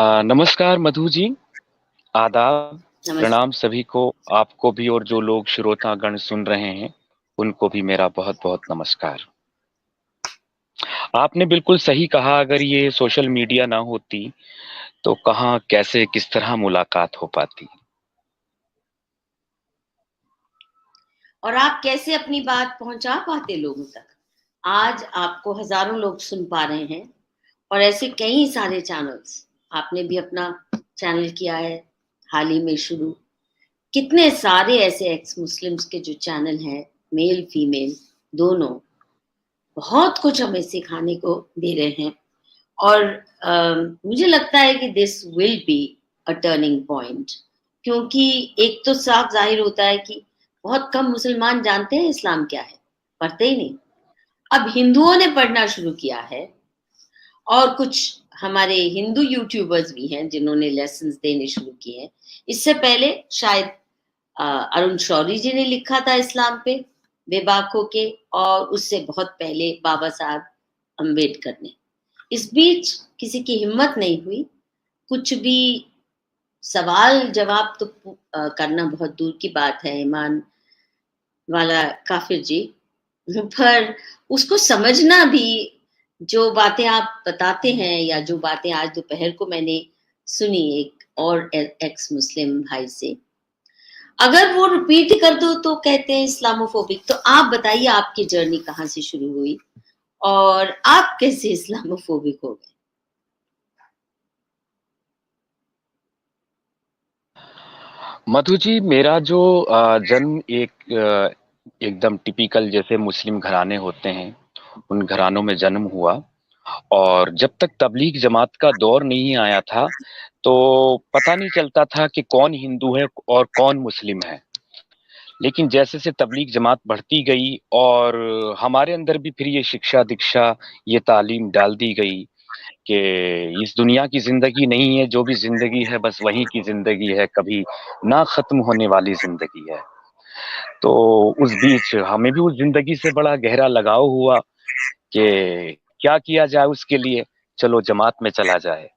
नमस्कार मधु जी। आदाब। नमस्ते। प्रणाम सभी को। आपको भी और जो लोग श्रोतागण सुन रहे हैं उनको भी मेरा बहुत बहुत नमस्कार। आपने बिल्कुल सही कहा, अगर ये सोशल मीडिया ना होती तो कहाँ कैसे किस तरह मुलाकात हो पाती। और आप कैसे अपनी बात पहुंचा पाते लोगों तक? आज आपको हजारों लोग सुन पा रहे हैं और ऐसे कई सारे चैनल्स। आपने भी अपना चैनल किया है हाल ही में शुरू। कितने सारे ऐसे एक्स मुस्लिम्स के जो चैनल हैं, मेल फीमेल दोनों, बहुत कुछ हमें सिखाने को दे रहे हैं। और मुझे लगता है कि this will be a turning point, क्योंकि एक तो साफ जाहिर होता है कि बहुत कम मुसलमान जानते हैं इस्लाम क्या है, पढ़ते ही नहीं। अब हिंदुओं ने पढ़ना शुरू किया है और कुछ हमारे हिंदू यूट्यूबर्स भी हैं जिन्होंने लेसन्स देने शुरू किए हैं। इससे पहले शायद अरुण शौरी जी ने लिखा था इस्लाम पे, बेबाक होके, और उससे बहुत पहले बाबा साहब अम्बेडकर ने। इस बीच किसी की हिम्मत नहीं हुई कुछ भी सवाल जवाब तो करना बहुत दूर की बात है, ईमान वाला काफिर जी। पर उसको समझना भी, जो बातें आप बताते हैं या जो बातें आज दोपहर को मैंने सुनी एक और एक्स मुस्लिम भाई से, अगर वो रिपीट कर दो तो कहते हैं इस्लामोफोबिक। तो आप बताइए आपकी जर्नी कहाँ से शुरू हुई और आप कैसे इस्लामोफोबिक हो गए? मधु जी, मेरा जो जन्म एकदम टिपिकल जैसे मुस्लिम घराने होते हैं उन घरानों में जन्म हुआ। और जब तक तबलीग जमात का दौर नहीं आया था तो पता नहीं चलता था कि कौन हिंदू है और कौन मुस्लिम है। लेकिन जैसे से तबलीग जमात बढ़ती गई और हमारे अंदर भी फिर ये शिक्षा दीक्षा, ये तालीम डाल दी गई कि इस दुनिया की जिंदगी नहीं है, जो भी जिंदगी है बस वहीं की जिंदगी है, कभी ना खत्म होने वाली जिंदगी है। तो उस बीच हमें भी उस जिंदगी से बड़ा गहरा लगाव हुआ कि क्या किया जाए उसके लिए, चलो जमात में चला जाए।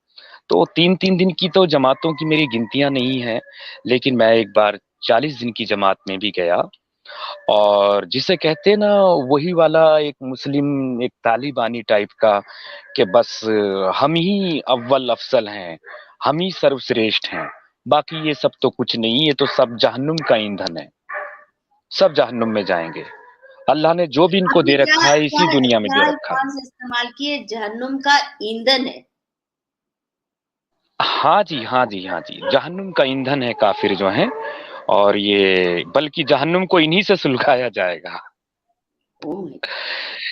तो 3-3 दिन की तो जमातों की मेरी गिनतियां नहीं है, लेकिन मैं एक बार 40 दिन की जमात में भी गया। और जिसे कहते हैं ना, वही वाला एक मुस्लिम, एक तालिबानी टाइप का, कि बस हम ही अव्वल अफसल हैं, हम ही सर्वश्रेष्ठ हैं, बाकी ये सब तो कुछ नहीं, ये तो सब जहन्नुम का ईंधन है, सब जहन्नुम में जाएंगे। अल्लाह ने जो भी इनको आपने दे क्या रखा है क्या इसी दुनिया में क्या दे रखा है। अल्फाज इस्तेमाल किए? जहन्नुम का ईंधन है? हाँ जी, हाँ जी, हाँ जी, जहन्नुम का ईंधन है काफिर जो हैं। और ये बल्कि जहन्नुम को इन्हीं से सुलगाया जाएगा। Oh my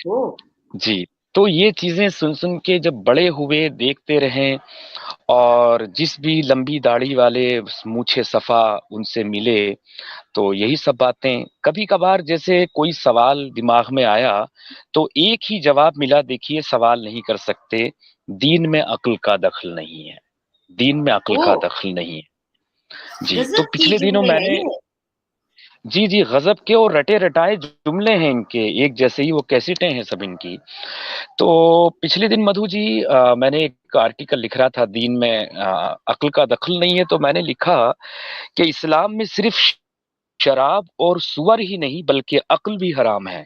god! जी। तो ये चीजें सुन सुन के जब बड़े हुए, देखते रहे, और जिस भी लंबी दाढ़ी वाले मूछे सफा उनसे मिले, तो यही सब बातें। कभी कभार जैसे कोई सवाल दिमाग में आया तो एक ही जवाब मिला, देखिए सवाल नहीं कर सकते, दीन में अक्ल का दखल नहीं है, दीन में अक्ल का ओह! दखल नहीं है। जी। तो गजब की पिछले दिनों जुमले हैं मैंने, ये। जी जी, गजब के और रटे रटाए जुमले हैं इनके, एक जैसे ही वो कैसेटें हैं सब इनकी। तो पिछले दिन मधु जी, मैंने एक आर्टिकल लिख रहा था, दीन में अक्ल का दखल नहीं है, तो मैंने लिखा कि इस्लाम में सिर्फ शराब और सुअर ही नहीं बल्कि अक्ल भी हराम है,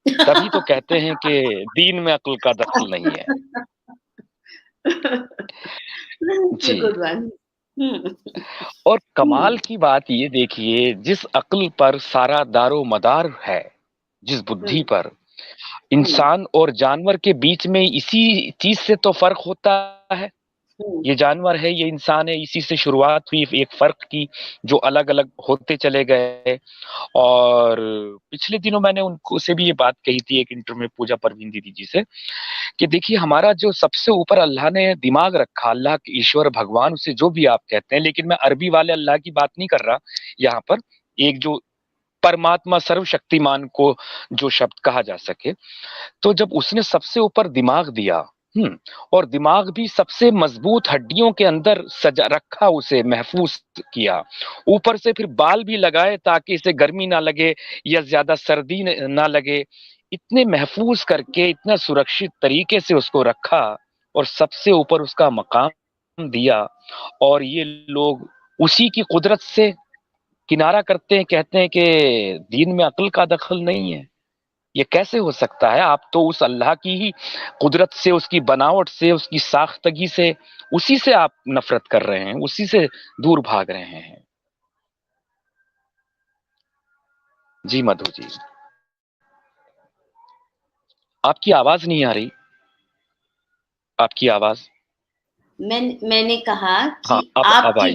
तभी तो कहते हैं कि दीन में अक्ल का दखल नहीं है। That's a ji. good one. हुँ, और कमाल हुँ, की बात ये देखिए, जिस अक्ल पर सारा दारो मदार है, जिस हुँ, बुद्धि पर, हुँ, इंसान और जानवर के बीच में इसी चीज से तो फर्क होता है। हुँ। ये जानवर है, ये इंसान है, इसी से शुरुआत हुई एक फर्क की, जो अलग अलग होते चले गए। और पिछले दिनों मैंने उनको से भी ये बात कही थी एक इंटरव्यू में, पूजा परवीन दीदी जी से, कि देखिए हमारा जो सबसे ऊपर अल्लाह ने दिमाग रखा, अल्लाह ईश्वर भगवान, उसे जो भी आप कहते हैं, लेकिन मैं अरबी वाले अल्लाह की बात नहीं कर रहा यहाँ पर, एक जो परमात्मा सर्वशक्तिमान को जो शब्द कहा जा सके, तो जब उसने सबसे ऊपर दिमाग दिया, और दिमाग भी सबसे मजबूत हड्डियों के अंदर सजा रखा, उसे महफूज किया, ऊपर से फिर बाल भी लगाए ताकि इसे गर्मी ना लगे या ज्यादा सर्दी ना लगे, इतने महफूज करके इतना सुरक्षित तरीके से उसको रखा, और सबसे ऊपर उसका मकाम दिया और ये लोग उसी की कुदरत से किनारा करते हैं, कहते हैं कि दीन में अक्ल का दखल नहीं है। ये कैसे हो सकता है? आप तो उस अल्लाह की ही कुदरत से, उसकी बनावट से, उसकी साख्तगी से, उसी से आप नफरत कर रहे हैं, उसी से दूर भाग रहे हैं। जी मधु जी, आपकी आवाज नहीं आ रही। आपकी आवाज। मैंने कहा हाँ, कि अब आई।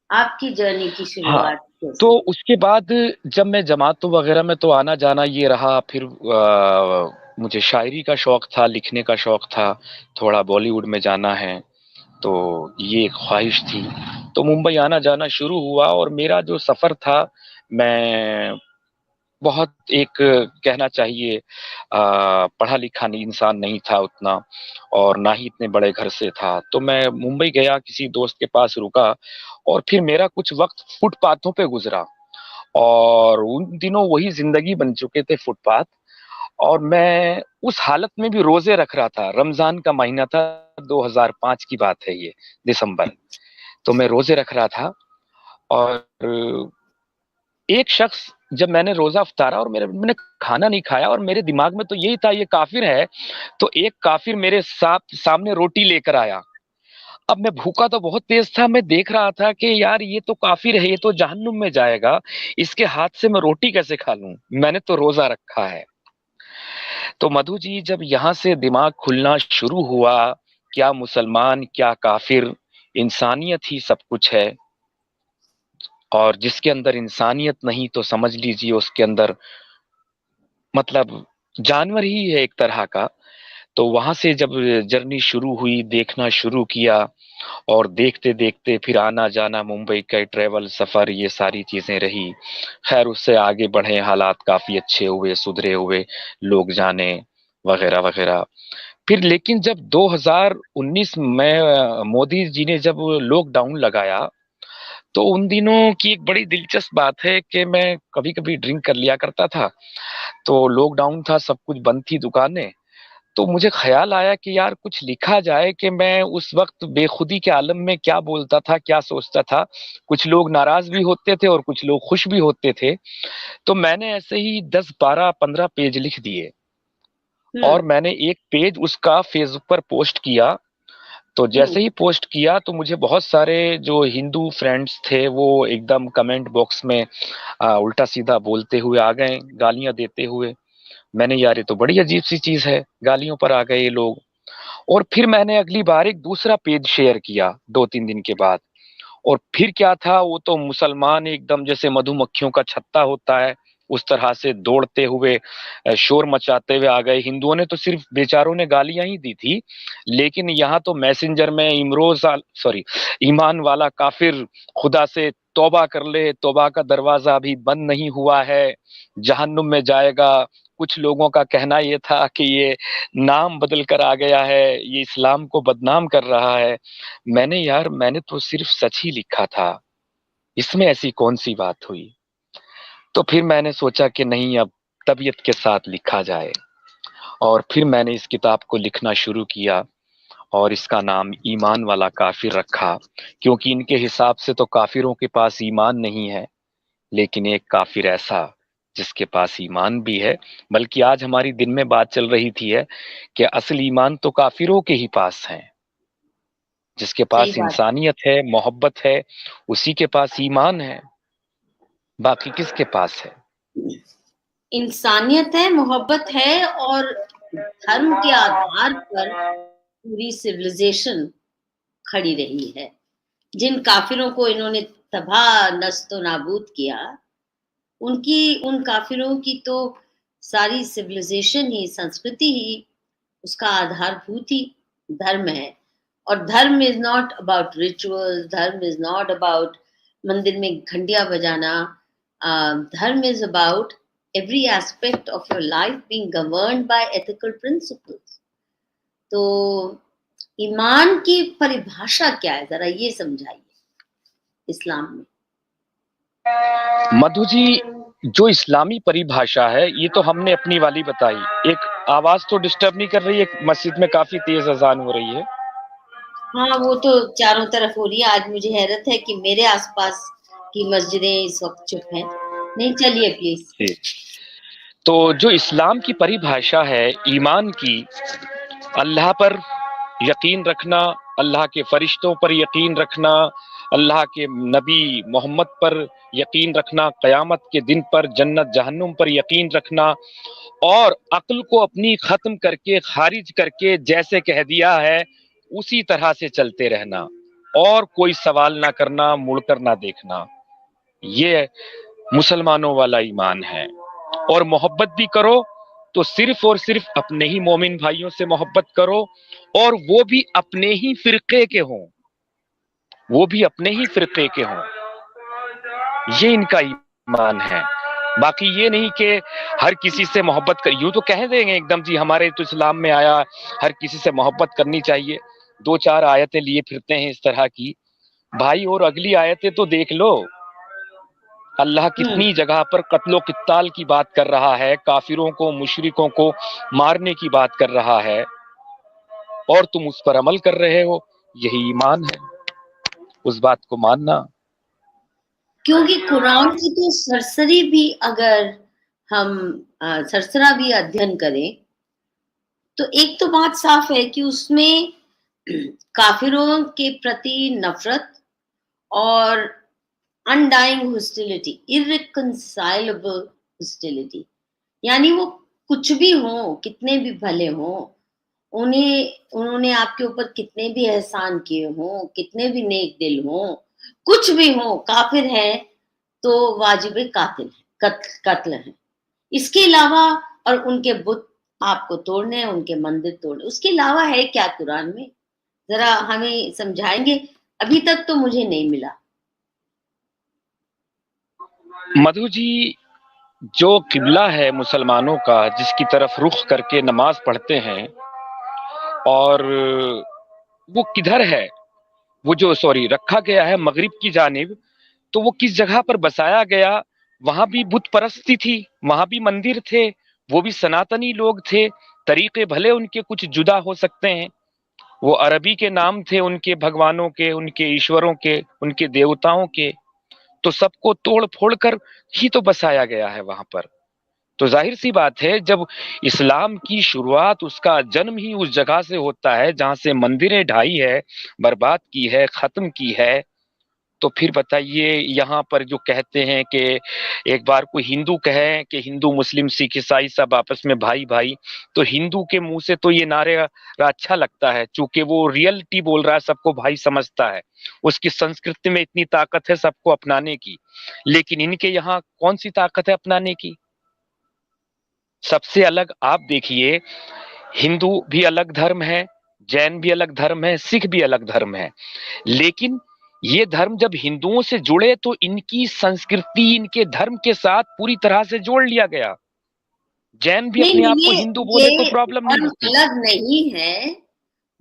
आपकी जर्नी की हाँ, शुरुआत तो कैसे हुई? उसके बाद जब मैं जमातों वगैरह में तो आना जाना ये रहा, फिर मुझे शायरी का शौक था, लिखने का शौक था, थोड़ा बॉलीवुड में जाना है, तो ये एक ख्वाहिश थी। तो मुंबई आना जाना शुरू हुआ और मेरा जो सफर था, मैं बहुत एक कहना चाहिए पढ़ा लिखा नहीं, इंसान नहीं था उतना, और ना ही इतने बड़े घर से था। तो मैं मुंबई गया, किसी दोस्त के पास रुका, और फिर मेरा कुछ वक्त फुटपाथों पे गुजरा, और उन दिनों वही जिंदगी बन चुके थे फुटपाथ। और मैं उस हालत में भी रोजे रख रहा था, रमजान का महीना था, 2005 की बात है ये, दिसंबर। तो मैं रोजे रख रहा था, और एक शख्स, जब मैंने रोजा अफ्तारा और मैंने खाना नहीं खाया, और मेरे दिमाग में तो यही था ये काफिर है, तो एक काफिर मेरे सामने रोटी लेकर आया। अब मैं भूखा तो बहुत तेज था, मैं देख रहा था कि यार ये तो काफिर है, ये तो जहन्नुम में जाएगा, इसके हाथ से मैं रोटी कैसे खा लूं, मैंने तो रोजा रखा है। तो मधु जी, जब यहाँ से दिमाग खुलना शुरू हुआ, क्या मुसलमान क्या काफिर, इंसानियत ही सब कुछ है, और जिसके अंदर इंसानियत नहीं तो समझ लीजिए उसके अंदर मतलब जानवर ही है एक तरह का। तो वहां से जब जर्नी शुरू हुई, देखना शुरू किया, और देखते देखते फिर आना जाना, मुंबई का ट्रेवल सफर, ये सारी चीजें रही। खैर उससे आगे बढ़े, हालात काफी अच्छे हुए, सुधरे हुए, लोग जाने, वगैरह वगैरह। फिर लेकिन जब 2019 में मोदी जी ने जब लॉकडाउन लगाया, तो उन दिनों की एक बड़ी दिलचस्प बात है कि मैं कभी कभी ड्रिंक कर लिया करता था। तो लॉकडाउन था, सब कुछ बंद थी, दुकानें। तो मुझे ख्याल आया कि यार कुछ लिखा जाए, कि मैं उस वक्त बेखुदी के आलम में क्या बोलता था, क्या सोचता था। कुछ लोग नाराज भी होते थे और कुछ लोग खुश भी होते थे। तो मैंने ऐसे ही 10 12 15 पेज लिख दिए, और हम्म। मैंने एक पेज उसका फेसबुक पर पोस्ट किया। तो हम्म। जैसे ही पोस्ट किया, तो मुझे बहुत सारे जो हिंदू फ्रेंड्स थे वो एकदम कमेंट बॉक्स में उल्टा सीधा बोलते हुए आ गए, गालियां देते हुए। मैंने, यार ये तो बड़ी अजीब सी चीज है, गालियों पर आ गए ये लोग। और फिर मैंने अगली बार एक दूसरा पेज शेयर किया 2 3 दिन के बाद, और फिर क्या था, वो तो मुसलमान एकदम जैसे मधुमक्खियों का छत्ता होता है, उस तरह से दौड़ते हुए, शोर मचाते हुए आ गए। हिंदुओं ने तो सिर्फ बेचारों ने गालियां ही दी थी, लेकिन यहाँ तो मैसेंजर में इमरोज, सॉरी, ईमान वाला काफिर, खुदा से तौबा कर ले, तौबा का दरवाजा अभी बंद नहीं हुआ है, जहन्नुम में जाएगा। कुछ लोगों का कहना ये था कि ये नाम बदल कर आ गया है, ये इस्लाम को बदनाम कर रहा है। मैंने तो सिर्फ सच ही लिखा था, इसमें ऐसी कौन सी बात हुई। तो फिर मैंने सोचा कि नहीं, अब तबीयत के साथ लिखा जाए, और फिर मैंने इस किताब को लिखना शुरू किया, और इसका नाम ईमान वाला काफिर रखा, क्योंकि इनके हिसाब से तो काफिरों के पास ईमान नहीं है, लेकिन एक काफिर ऐसा जिसके पास ईमान भी है। बल्कि आज हमारी दिन में बात चल रही थी है कि असल ईमान तो काफिरों के ही पास है, जिसके सही पास बात। इंसानियत है, मोहब्बत है, उसी के पास ईमान है, बाकी किसके पास है। इंसानियत है, मोहब्बत है, और धर्म के आधार पर पूरी सिविलाइजेशन खड़ी रही है। जिन काफिरों को इन्होंने तबाह नस्तो नाबूद किया, उनकी उन काफिरों की तो सारी सिविलाइजेशन ही, संस्कृति ही, उसका आधारभूत ही धर्म है। और धर्म इज नॉट अबाउट रिचुअल्स, धर्म इज नॉट अबाउट मंदिर में घंटियां बजाना। धर्म is about every aspect of your life being governed by ethical principles. तो ईमान की परिभाषा क्या है, जरा ये समझाइए इस्लाम में। मधु जी, जो इस्लामी परिभाषा है, ये तो हमने अपनी वाली बताई। एक आवाज तो डिस्टर्ब नहीं कर रही है? मस्जिद में काफी तेज अजान हो रही है। हाँ, वो तो चारों तरफ हो रही है। आज मुझे हैरत है कि मेरे आसपास की मस्जिदें इस वक्त चुप हैं। नहीं, चलिए प्लीज। जी। तो जो इस्लाम की परिभाषा है ईमान की, अल्लाह पर यकीन रखना, अल्लाह के फरिश्तों पर यकीन रखना, अल्लाह के नबी मोहम्मद पर यकीन रखना, क़यामत के दिन पर, जन्नत जहन्नुम पर यकीन रखना, और अक्ल को अपनी खत्म करके, खारिज करके जैसे कह दिया है उसी तरह से चलते रहना, और कोई सवाल ना करना, मुड़कर ना देखना। ये मुसलमानों वाला ईमान है। और मोहब्बत भी करो तो सिर्फ और सिर्फ अपने ही मोमिन भाइयों से मोहब्बत करो, और वो भी अपने ही फिरके के हों, वो भी अपने ही फिरके के हों। ये इनका ईमान है। बाकी ये नहीं कि हर किसी से मोहब्बत कर, यूं तो कह देंगे एकदम जी हमारे तो इस्लाम में आया हर किसी से मोहब्बत करनी चाहिए, दो चार आयतें लिए फिरते हैं इस तरह की। भाई और अगली आयतें तो देख लो, अल्लाह हम्म। कितनी जगह पर कत्लो कित्ताल की बात कर रहा है, काफिरों को मुशरिकों को मारने की बात कर रहा है, और तुम उस पर अमल कर रहे हो। यही ईमान है, उस बात को मानना। क्योंकि कुरान की तो सरसरी भी अगर हम सरसरा भी अध्ययन करें, तो एक तो बात साफ है कि उसमें काफिरों के प्रति नफरत और अनडाइंग हॉस्टिलिटी, इररिकंसाइलेबल हॉस्टिलिटी, यानी वो कुछ भी हो, कितने भी भले हो, उन्हें उन्होंने आपके ऊपर कितने भी एहसान किए हों, कितने भी नेक दिल हों, कुछ भी हो, काफिर है तो वाजिब कातिल है, कत्ल है। इसके अलावा और उनके बुत आपको तोड़ने हैं, उनके मंदिर तोड़ने, उसके अलावा है क्या कुरान में? जरा हमें समझाएंगे। अभी तक तो मुझे नहीं मिला। मधु जी, जो किबला है मुसलमानों का, जिसकी तरफ रुख करके नमाज पढ़ते हैं, और वो किधर है, वो जो सॉरी रखा गया है मगरिब की जानिब, तो वो किस जगह पर बसाया गया, वहां भी बुत परस्ती थी, वहां भी मंदिर थे, वो भी सनातनी लोग थे। तरीके भले उनके कुछ जुदा हो सकते हैं, वो अरबी के नाम थे उनके भगवानों के, उनके ईश्वरों के, उनके देवताओं के, तो सबको तोड़ फोड़ कर ही तो बसाया गया है वहां पर। तो जाहिर सी बात है, जब इस्लाम की शुरुआत, उसका जन्म ही उस जगह से होता है जहां से मंदिरें ढाई है, बर्बाद की है, खत्म की है, तो फिर बताइए यहाँ पर जो कहते हैं कि एक बार कोई हिंदू कहे कि हिंदू मुस्लिम सिख ईसाई सब आपस में भाई भाई, तो हिंदू के मुंह से तो ये नारे अच्छा लगता है, चूंकि वो रियलिटी बोल रहा है, सबको भाई समझता है, उसकी संस्कृति में इतनी ताकत है सबको अपनाने की। लेकिन इनके यहाँ कौन सी ताकत है अपनाने की? सबसे अलग आप देखिए, हिंदू भी अलग धर्म है, जैन भी अलग धर्म है, सिख भी अलग धर्म है, लेकिन ये धर्म जब हिंदुओं से जुड़े तो इनकी संस्कृति, इनके धर्म के साथ पूरी तरह से जोड़ लिया गया। जैन भी नहीं अपने आप नहीं, को हिंदू बोले तो ये प्रॉब्लम नहीं धर्म होती। अलग नहीं है।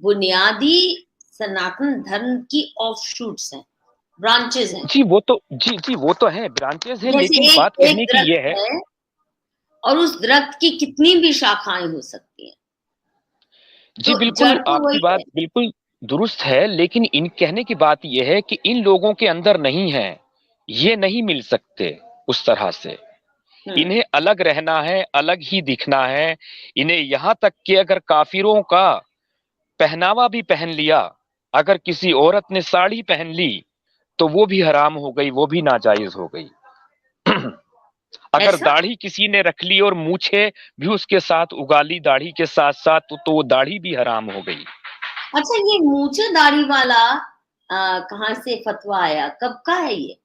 बुनियादी सनातन धर्म की ऑफशूट्स हैं, ब्रांचेस हैं। जी वो तो है, ब्रांचेस है, जैसे लेकिन बात एक एक कहने की ये दरख्त है। है और उस दरख्त की कितनी भी शाखाएं हो सकती हैं, जी तो बिल्कुल, जड़ तो आपकी वही बात है। बिल्कुल दुरुस्त है, लेकिन इन कहने की बात यह है कि इन लोगों के अंदर नहीं है, ये नहीं मिल सकते उस तरह से। हम्म। इन्हें अलग रहना है, अलग ही दिखना है। इन्हें यहां तक कि अगर काफिरों का पहनावा भी पहन लिया, अगर किसी औरत ने साड़ी पहन ली तो वो भी हराम हो गई, वो भी नाजायज हो गई। अगर ऐसा? दाढ़ी किसी ने रख ली और मूछे भी उसके साथ उगा ली दाढ़ी के साथ साथ, तो वो दाढ़ी भी हराम हो गई। अच्छा, ये मूछे दाढ़ी वाला कहाँ से फतवा आया, कब का है ये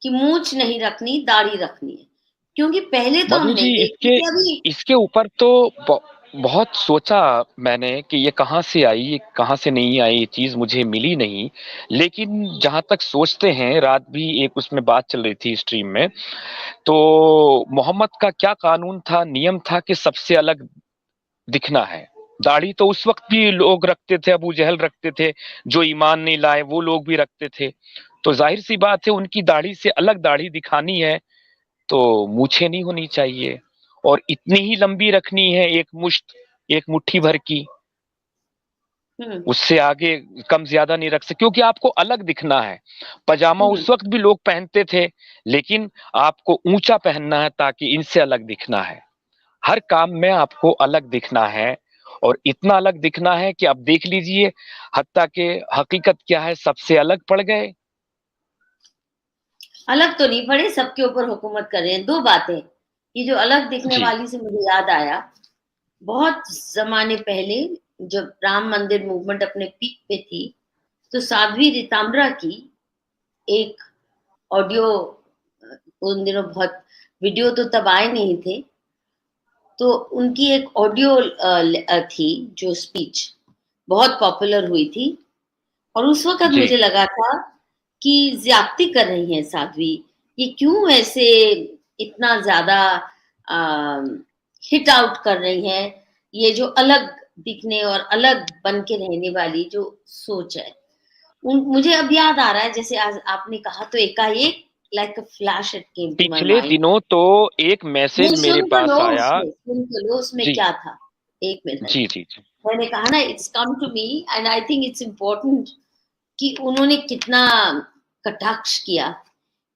कि मूछ नहीं रखनी, दाढ़ी रखनी है? क्योंकि पहले तो हम मधु जी, नहीं देखते इसके थे अभी। इसके ऊपर तो बहुत सोचा मैंने कि ये कहाँ से आई, ये कहाँ से नहीं आई, ये चीज मुझे मिली नहीं। लेकिन जहां तक सोचते हैं, रात भी एक उसमें बात चल रही थी स्ट्रीम में, तो मोहम्मद का क्या कानून था, नियम था कि सबसे अलग दिखना है। दाढ़ी तो उस वक्त भी लोग रखते थे, अबू जहल रखते थे, जो ईमान नहीं लाए वो लोग भी रखते थे। तो जाहिर सी बात है, उनकी दाढ़ी से अलग दाढ़ी दिखानी है तो मूछें नहीं होनी चाहिए, और इतनी ही लंबी रखनी है, एक मुश्त, एक मुट्ठी भर की। उससे आगे कम ज्यादा नहीं रख सकते, क्योंकि आपको अलग दिखना है। पजामा हम्म। उस वक्त भी लोग पहनते थे, लेकिन आपको ऊंचा पहनना है ताकि इनसे अलग दिखना है। हर काम में आपको अलग दिखना है, और इतना अलग दिखना है कि अब देख लीजिए, हत्ता के हकीकत क्या है, सबसे अलग पड़ गए। अलग तो नहीं पड़े, सबके ऊपर हुकूमत कर रहे हैं। दो बातें, ये जो अलग दिखने जी वाली से मुझे याद आया, बहुत जमाने पहले जब राम मंदिर मूवमेंट अपने पीक पे थी, तो साध्वी रीताम्बरा की एक ऑडियो, उन दिनों बहुत वीडियो तो तब आए नहीं थे, तो उनकी एक ऑडियो थी जो स्पीच बहुत पॉपुलर हुई थी। और उस वक्त जी मुझे लगा था कि ज्यादती कर रही हैं साध्वी, ये क्यों ऐसे इतना ज्यादा हिट आउट कर रही हैं, ये जो अलग दिखने और अलग बन के रहने वाली जो सोच है। मुझे अब याद आ रहा है, जैसे आज आपने कहा तो एकाएक like a flash it came to my पिछले माइंड। दिनों तो एक मैसेज नहीं, मेरे सुन तो लो, पास आया। उसमें सुन तो लो, उसमें जी क्या था। एक मिनट। जी जी जी मैंने कहा ना, it's come to me and I think it's important कि उन्होंने कितना कटाक्ष किया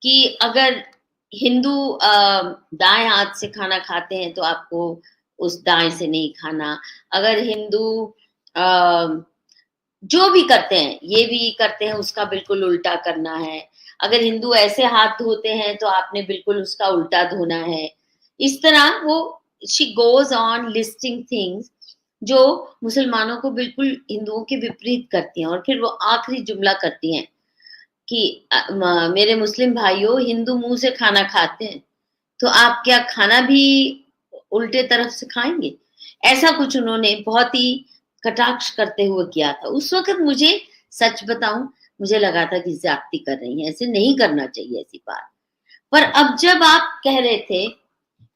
कि अगर हिंदू दाएं हाथ से खाना खाते हैं तो आपको उस दाएं से नहीं खाना। अगर हिंदू अ, जो भी करते हैं, ये भी करते हैं, उसका बिल्कुल उल्टा करना है। अगर हिंदू ऐसे हाथ धोते हैं तो आपने बिल्कुल उसका उल्टा धोना है। इस तरह वो she goes on listing things जो मुसलमानों को बिल्कुल हिंदुओं के विपरीत करती हैं, और फिर वो आखिरी जुमला करती हैं कि मेरे मुस्लिम भाइयों, हिंदू मुंह से खाना खाते हैं, तो आप क्या खाना भी उल्टे तरफ से खाएंगे? ऐसा कुछ उन्होंने बहुत ही कटाक्ष करते हुए किया था। उस वक्त मुझे, सच बताऊं, मुझे लगा था कि ज्यादती कर रही हैं, ऐसे नहीं करना चाहिए ऐसी बात। पर अब जब आप कह रहे थे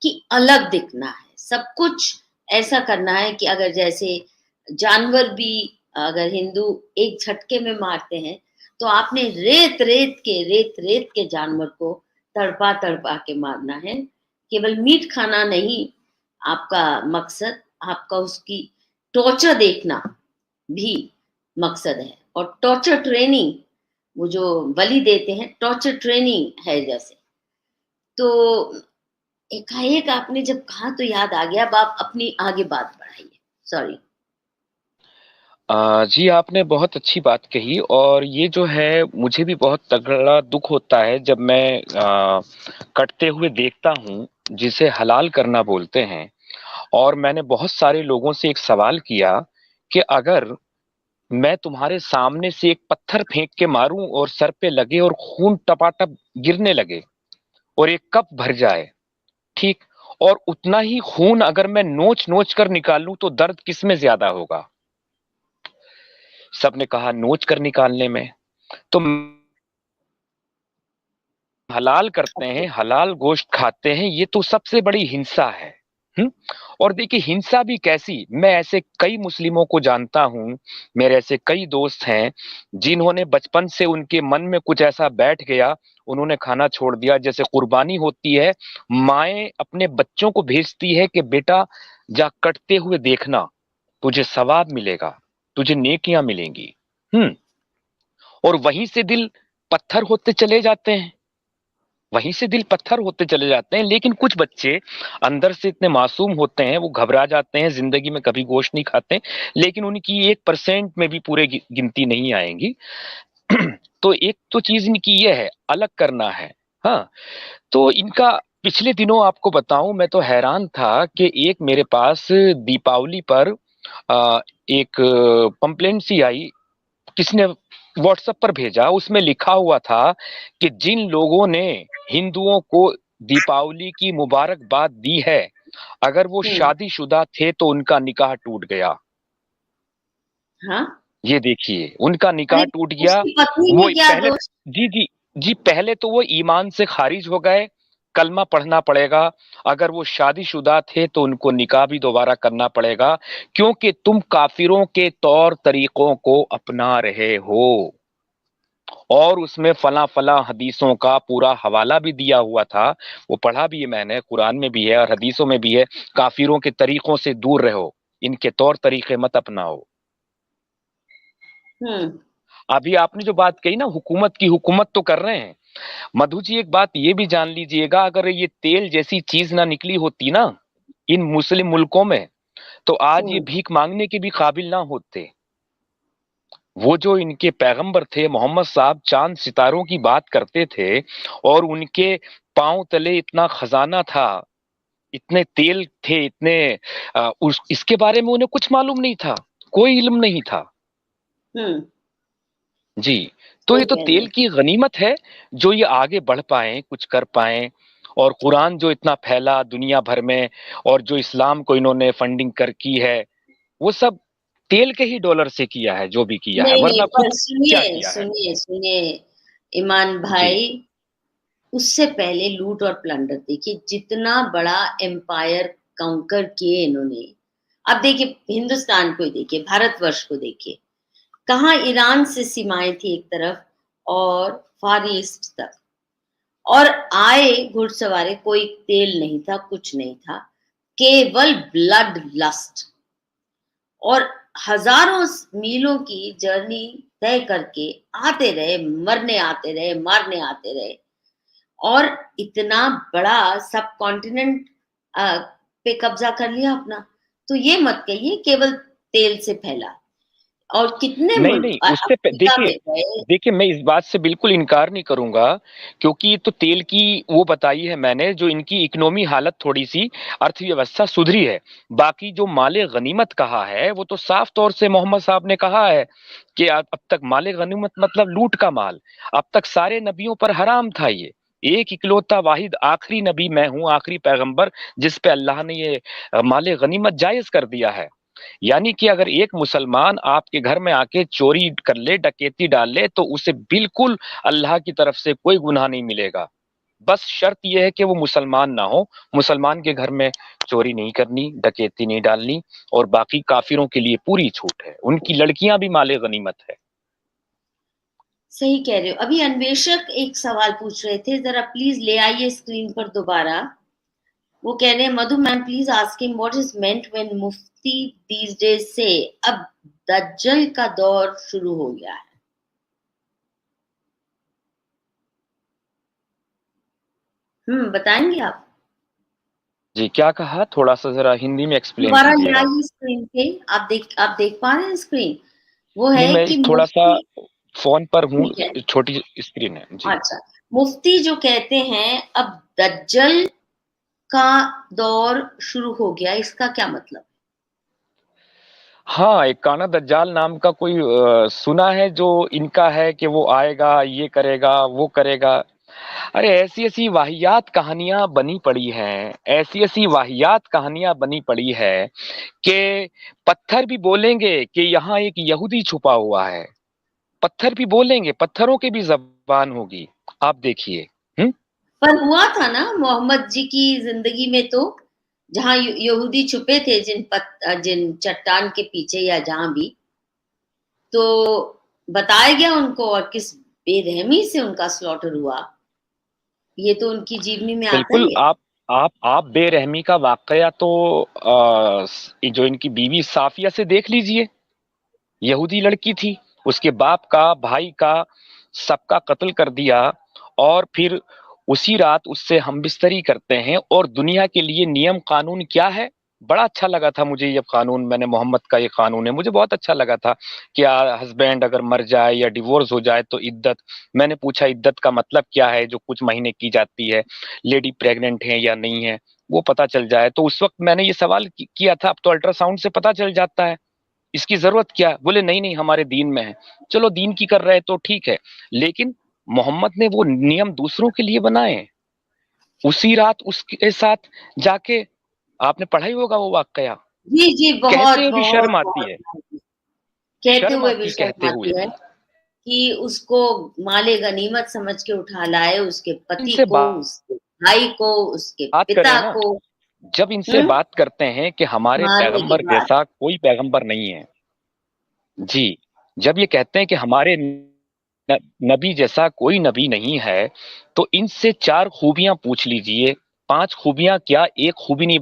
कि अलग दिखना है, सब कुछ ऐसा करना है कि अगर जैसे जानवर भी, अगर हिंदू एक झटके में मारते हैं, तो आपने रेत रेत के जानवर को तड़पा तड़पा के मारना है। केवल मीट खाना नहीं आपका मकसद, आपका उसकी टॉर्चर देखना भी मकसद है। और टॉर्चर ट्रेनिंग, वो जो बलि देते हैं, टॉर्चर ट्रेनिंग है जैसे। तो एकाएक आपने जब कहा तो याद आ गया। अब आप अपनी आगे बात बढ़ाइए। सॉरी। जी, आपने बहुत अच्छी बात कही, और ये जो है मुझे भी बहुत तगड़ा दुख होता है जब मैं कटते हुए देखता हूँ, जिसे हलाल करना बोलते हैं। और मैंने बहुत सारे लोगों से एक सवाल किया कि अगर मैं तुम्हारे सामने से एक पत्थर फेंक के मारूं और सर पे लगे और खून टपाटप गिरने लगे और एक कप भर जाए, ठीक, और उतना ही खून अगर मैं नोच नोच कर निकालूं तो दर्द किस में ज्यादा होगा? सबने कहा नोच कर निकालने में। तो हलाल करते हैं, हलाल गोश्त खाते हैं, ये तो सबसे बड़ी हिंसा है। हम्म। और देखिए, हिंसा भी कैसी, मैं ऐसे कई मुस्लिमों को जानता हूं, मेरे ऐसे कई दोस्त हैं जिन्होंने बचपन से उनके मन में कुछ ऐसा बैठ गया, उन्होंने खाना छोड़ दिया। जैसे कुर्बानी होती है, माएं अपने बच्चों को भेजती है कि बेटा जा कटते हुए देखना, तुझे सवाब मिलेगा, तुझे नेकियां मिलेंगी। हम्म। और वहीं से दिल पत्थर होते चले जाते हैं, वहीं से दिल पत्थर होते चले जाते हैं। लेकिन कुछ बच्चे अंदर से इतने मासूम होते हैं, वो घबरा जाते हैं, जिंदगी में कभी गोश्त नहीं खाते, लेकिन उनकी 1% में भी पूरे गिनती नहीं आएंगी। तो एक तो चीज इनकी ये है, अलग करना है। हाँ। तो इनका पिछले दिनों आपको बताऊं, मैं तो हैरान था कि एक मेरे पास दीपावली पर एक पंपलेट सी आई, किसने व्हाट्सएप पर भेजा, उसमें लिखा हुआ था कि जिन लोगों ने हिंदुओं को दीपावली की मुबारकबाद दी है, अगर वो हम्म। शादीशुदा थे तो उनका निकाह टूट गया। हाँ। ये देखिए, उनका निकाह अरे, टूट गया। उसकी पत्नी वो में क्या पहले, दोष? जी जी जी, पहले तो वो ईमान से खारिज हो गए, कलमा पढ़ना पड़ेगा। अगर वो शादीशुदा थे तो उनको निकाह भी दोबारा करना पड़ेगा, क्योंकि तुम काफिरों के तौर तरीकों को अपना रहे हो। और उसमें फला फला हदीसों का पूरा हवाला भी दिया हुआ था, वो पढ़ा भी है मैंने, कुरान में भी है और हदीसों में भी है। काफिरों के तरीकों से दूर रहो, इनके तौर तरीके मत अपनाओ। हम्म। अभी आपने जो बात कही ना, हुकूमत की, हुकूमत तो कर रहे हैं। मधु जी एक बात ये भी जान लीजिएगा, अगर ये तेल जैसी चीज ना निकली होती ना इन मुस्लिम मुल्कों में, तो आज ये हम्म। भीख मांगने के भी काबिल ना होते। वो जो इनके पैगंबर थे मोहम्मद साहब, चांद सितारों की बात करते थे, और उनके पांव तले इतना खजाना था, इतने तेल थे, इतने इसके बारे में उन्हें कुछ मालूम नहीं था, कोई इल्म नहीं था। हम्म। जी। तो सही ये तो कह रहे तेल हैं। की गनीमत है, जो ये आगे बढ़ पाए, कुछ कर पाए। और कुरान जो इतना फैला दुनिया भर में, और जो इस्लाम को इन्होंने फंडिंग कर की है, वो सब तेल के ही डॉलर से किया है, जो भी किया है, नहीं नहीं, वरना खुद पर क्या सुनिए किया है। सुनिए सुनिए ईमान जी। भाई, उससे पहले लूट और प्लंडर देखिए, जितना बड़ा एम्पायर काउंकर किए इन्होंने। अब देखिए हिंदुस्तान को ही देखिए, भारतवर्ष को देखिए, कहाँ ईरान से सीमाएं थी एक तरफ, और फार ईस्ट तक, और आए घुड़सवारी, कोई तेल नहीं था, कुछ नहीं था, केवल ब्लड लस्ट, और हजारों मीलों की जर्नी तय करके आते रहे, मरने आते रहे, मारने आते रहे, और इतना बड़ा सब कॉन्टिनेंट पे कब्जा कर लिया अपना। तो ये मत कहिए केवल तेल से फैला, और कितने नहीं मुल्क नहीं, अफ्रीका देखिए, में गए। देखिए मैं इस बात से बिल्कुल इनकार नहीं करूंगा, क्योंकि ये तो तेल की वो बताई है मैंने, जो इनकी इकोनॉमी हालत थोड़ी सी, अर्थव्यवस्था सुधरी है। बाकी जो माले गनीमत कहा है, वो तो साफ तौर से मोहम्मद साहब ने कहा है कि अब तक माले गनीमत मतलब लूट का माल। अब तक सारे नबियों पर हराम था ये। एक इकलौता वाहिद आखिरी नबी मैं हूं, आखिरी पैगंबर, जिस पे अल्लाह ने ये माले गनीमत जायज कर दिया है। यानी कि अगर एक मुसलमान आपके घर में आके चोरी कर ले, डकैती डाल ले, तो उसे बिल्कुल अल्लाह की तरफ से कोई गुनाह नहीं मिलेगा। बस शर्त यह है कि वो मुसलमान ना हो। मुसलमान के घर में चोरी नहीं करनी, डकैती नहीं डालनी। और बाकी काफिरों के लिए पूरी छूट है, उनकी लड़कियां भी माले गनीमत है। सही कह रहे हो। अभी अन्वेषक एक सवाल पूछ रहे थे, जरा प्लीज ले आइए स्क्रीन पर दोबारा। वो कह रहे हैं, Madhu ma'am please ask him what is meant when मुफ्ती दीज डेज से अब दज्जल का दौर शुरू हो गया है। बताएंगे आप? जी, क्या कहा, थोड़ा सा जरा हिंदी में एक्सप्लेन दोबारा ले कीजिएगा। आइए स्क्रीन पे। आप देख पा रहे हैं स्क्रीन? वो नहीं, है मैं कि थोड़ा सा मुफ्ती, फोन पर हूँ, ठीक है, छोटी स्क्रीन है जी। अच्छा, मुफ्ती जो कहते हैं अब दज्जल का दौर शुरू हो गया, इसका क्या मतलब? हाँ, एक काना दज्जाल नाम का कोई सुना है, जो इनका है कि वो आएगा, ये करेगा, वो करेगा। अरे ऐसी ऐसी वाहियात कहानियां बनी पड़ी हैं, ऐसी ऐसी वाहियात कहानियां बनी पड़ी है कि पत्थर भी बोलेंगे कि यहाँ एक यहूदी छुपा हुआ है। पत्थर भी बोलेंगे, पत्थरों की भी जबान होगी। आप देखिए। हम्म। पर हुआ था ना मोहम्मद जी की जिंदगी में, तो जहां यहूदी छुपे थे जिन चट्टान के पीछे या जहां भी, तो बताया गया उनको, और किस बेरहमी से उनका स्लॉटर हुआ, ये तो उनकी जीवनी में आता बिल्कुल। ही है। आप बेरहमी का वाकया तो जो इनकी बीवी साफिया से देख लीजिए। यहूदी लड़की थी, उसके बाप का, भाई का, सबका कत्ल कर दिया। और फिर उसी रात उससे हमबिस्तरी करते हैं। और दुनिया के लिए नियम कानून क्या है, बड़ा अच्छा लगा था मुझे ये कानून। मैंने मोहम्मद का ये कानून है, मुझे बहुत अच्छा लगा था कि हस्बैंड अगर मर जाए या डिवोर्स हो जाए तो इद्दत। मैंने पूछा इद्दत का मतलब क्या है, जो कुछ महीने की जाती है, लेडी प्रेग्नेंट है या नहीं है, वो पता चल जाए। तो उस वक्त मैंने ये सवाल किया था, अब तो अल्ट्रासाउंड से पता चल जाता है, इसकी जरूरत क्या है? बोले नहीं नहीं, हमारे दीन में है। चलो दीन की कर रहे हैं तो ठीक है, लेकिन मोहम्मद ने वो नियम दूसरों के लिए बनाए हैं। उसी रात उसके साथ जाके, आपने पढ़ा ही होगा वो वाकया। जी जी, कहते बहुत हुए भी बहुत शर्म आती है, बहुत। कहते शर्म हुए भी आती शर्म कहते हुए आती है भी। कि उसको माले गनीमत समझ के उठा लाए, उसके पति इनसे को, उसके भाई को, उसके बात करें पिता ना, को। जब इनसे हम्म। बात करते हैं कि हमारे मारने के पैगंबर बाद। जैसा कोई पैगंबर नहीं है। जी। जब ये कहते हैं कि हमारे नबी जैसा कोई नबी नहीं है, तो इनसे चार खूबियां पूछ लीजिए। 5 खूबियां क्या, एक खूबी नहीं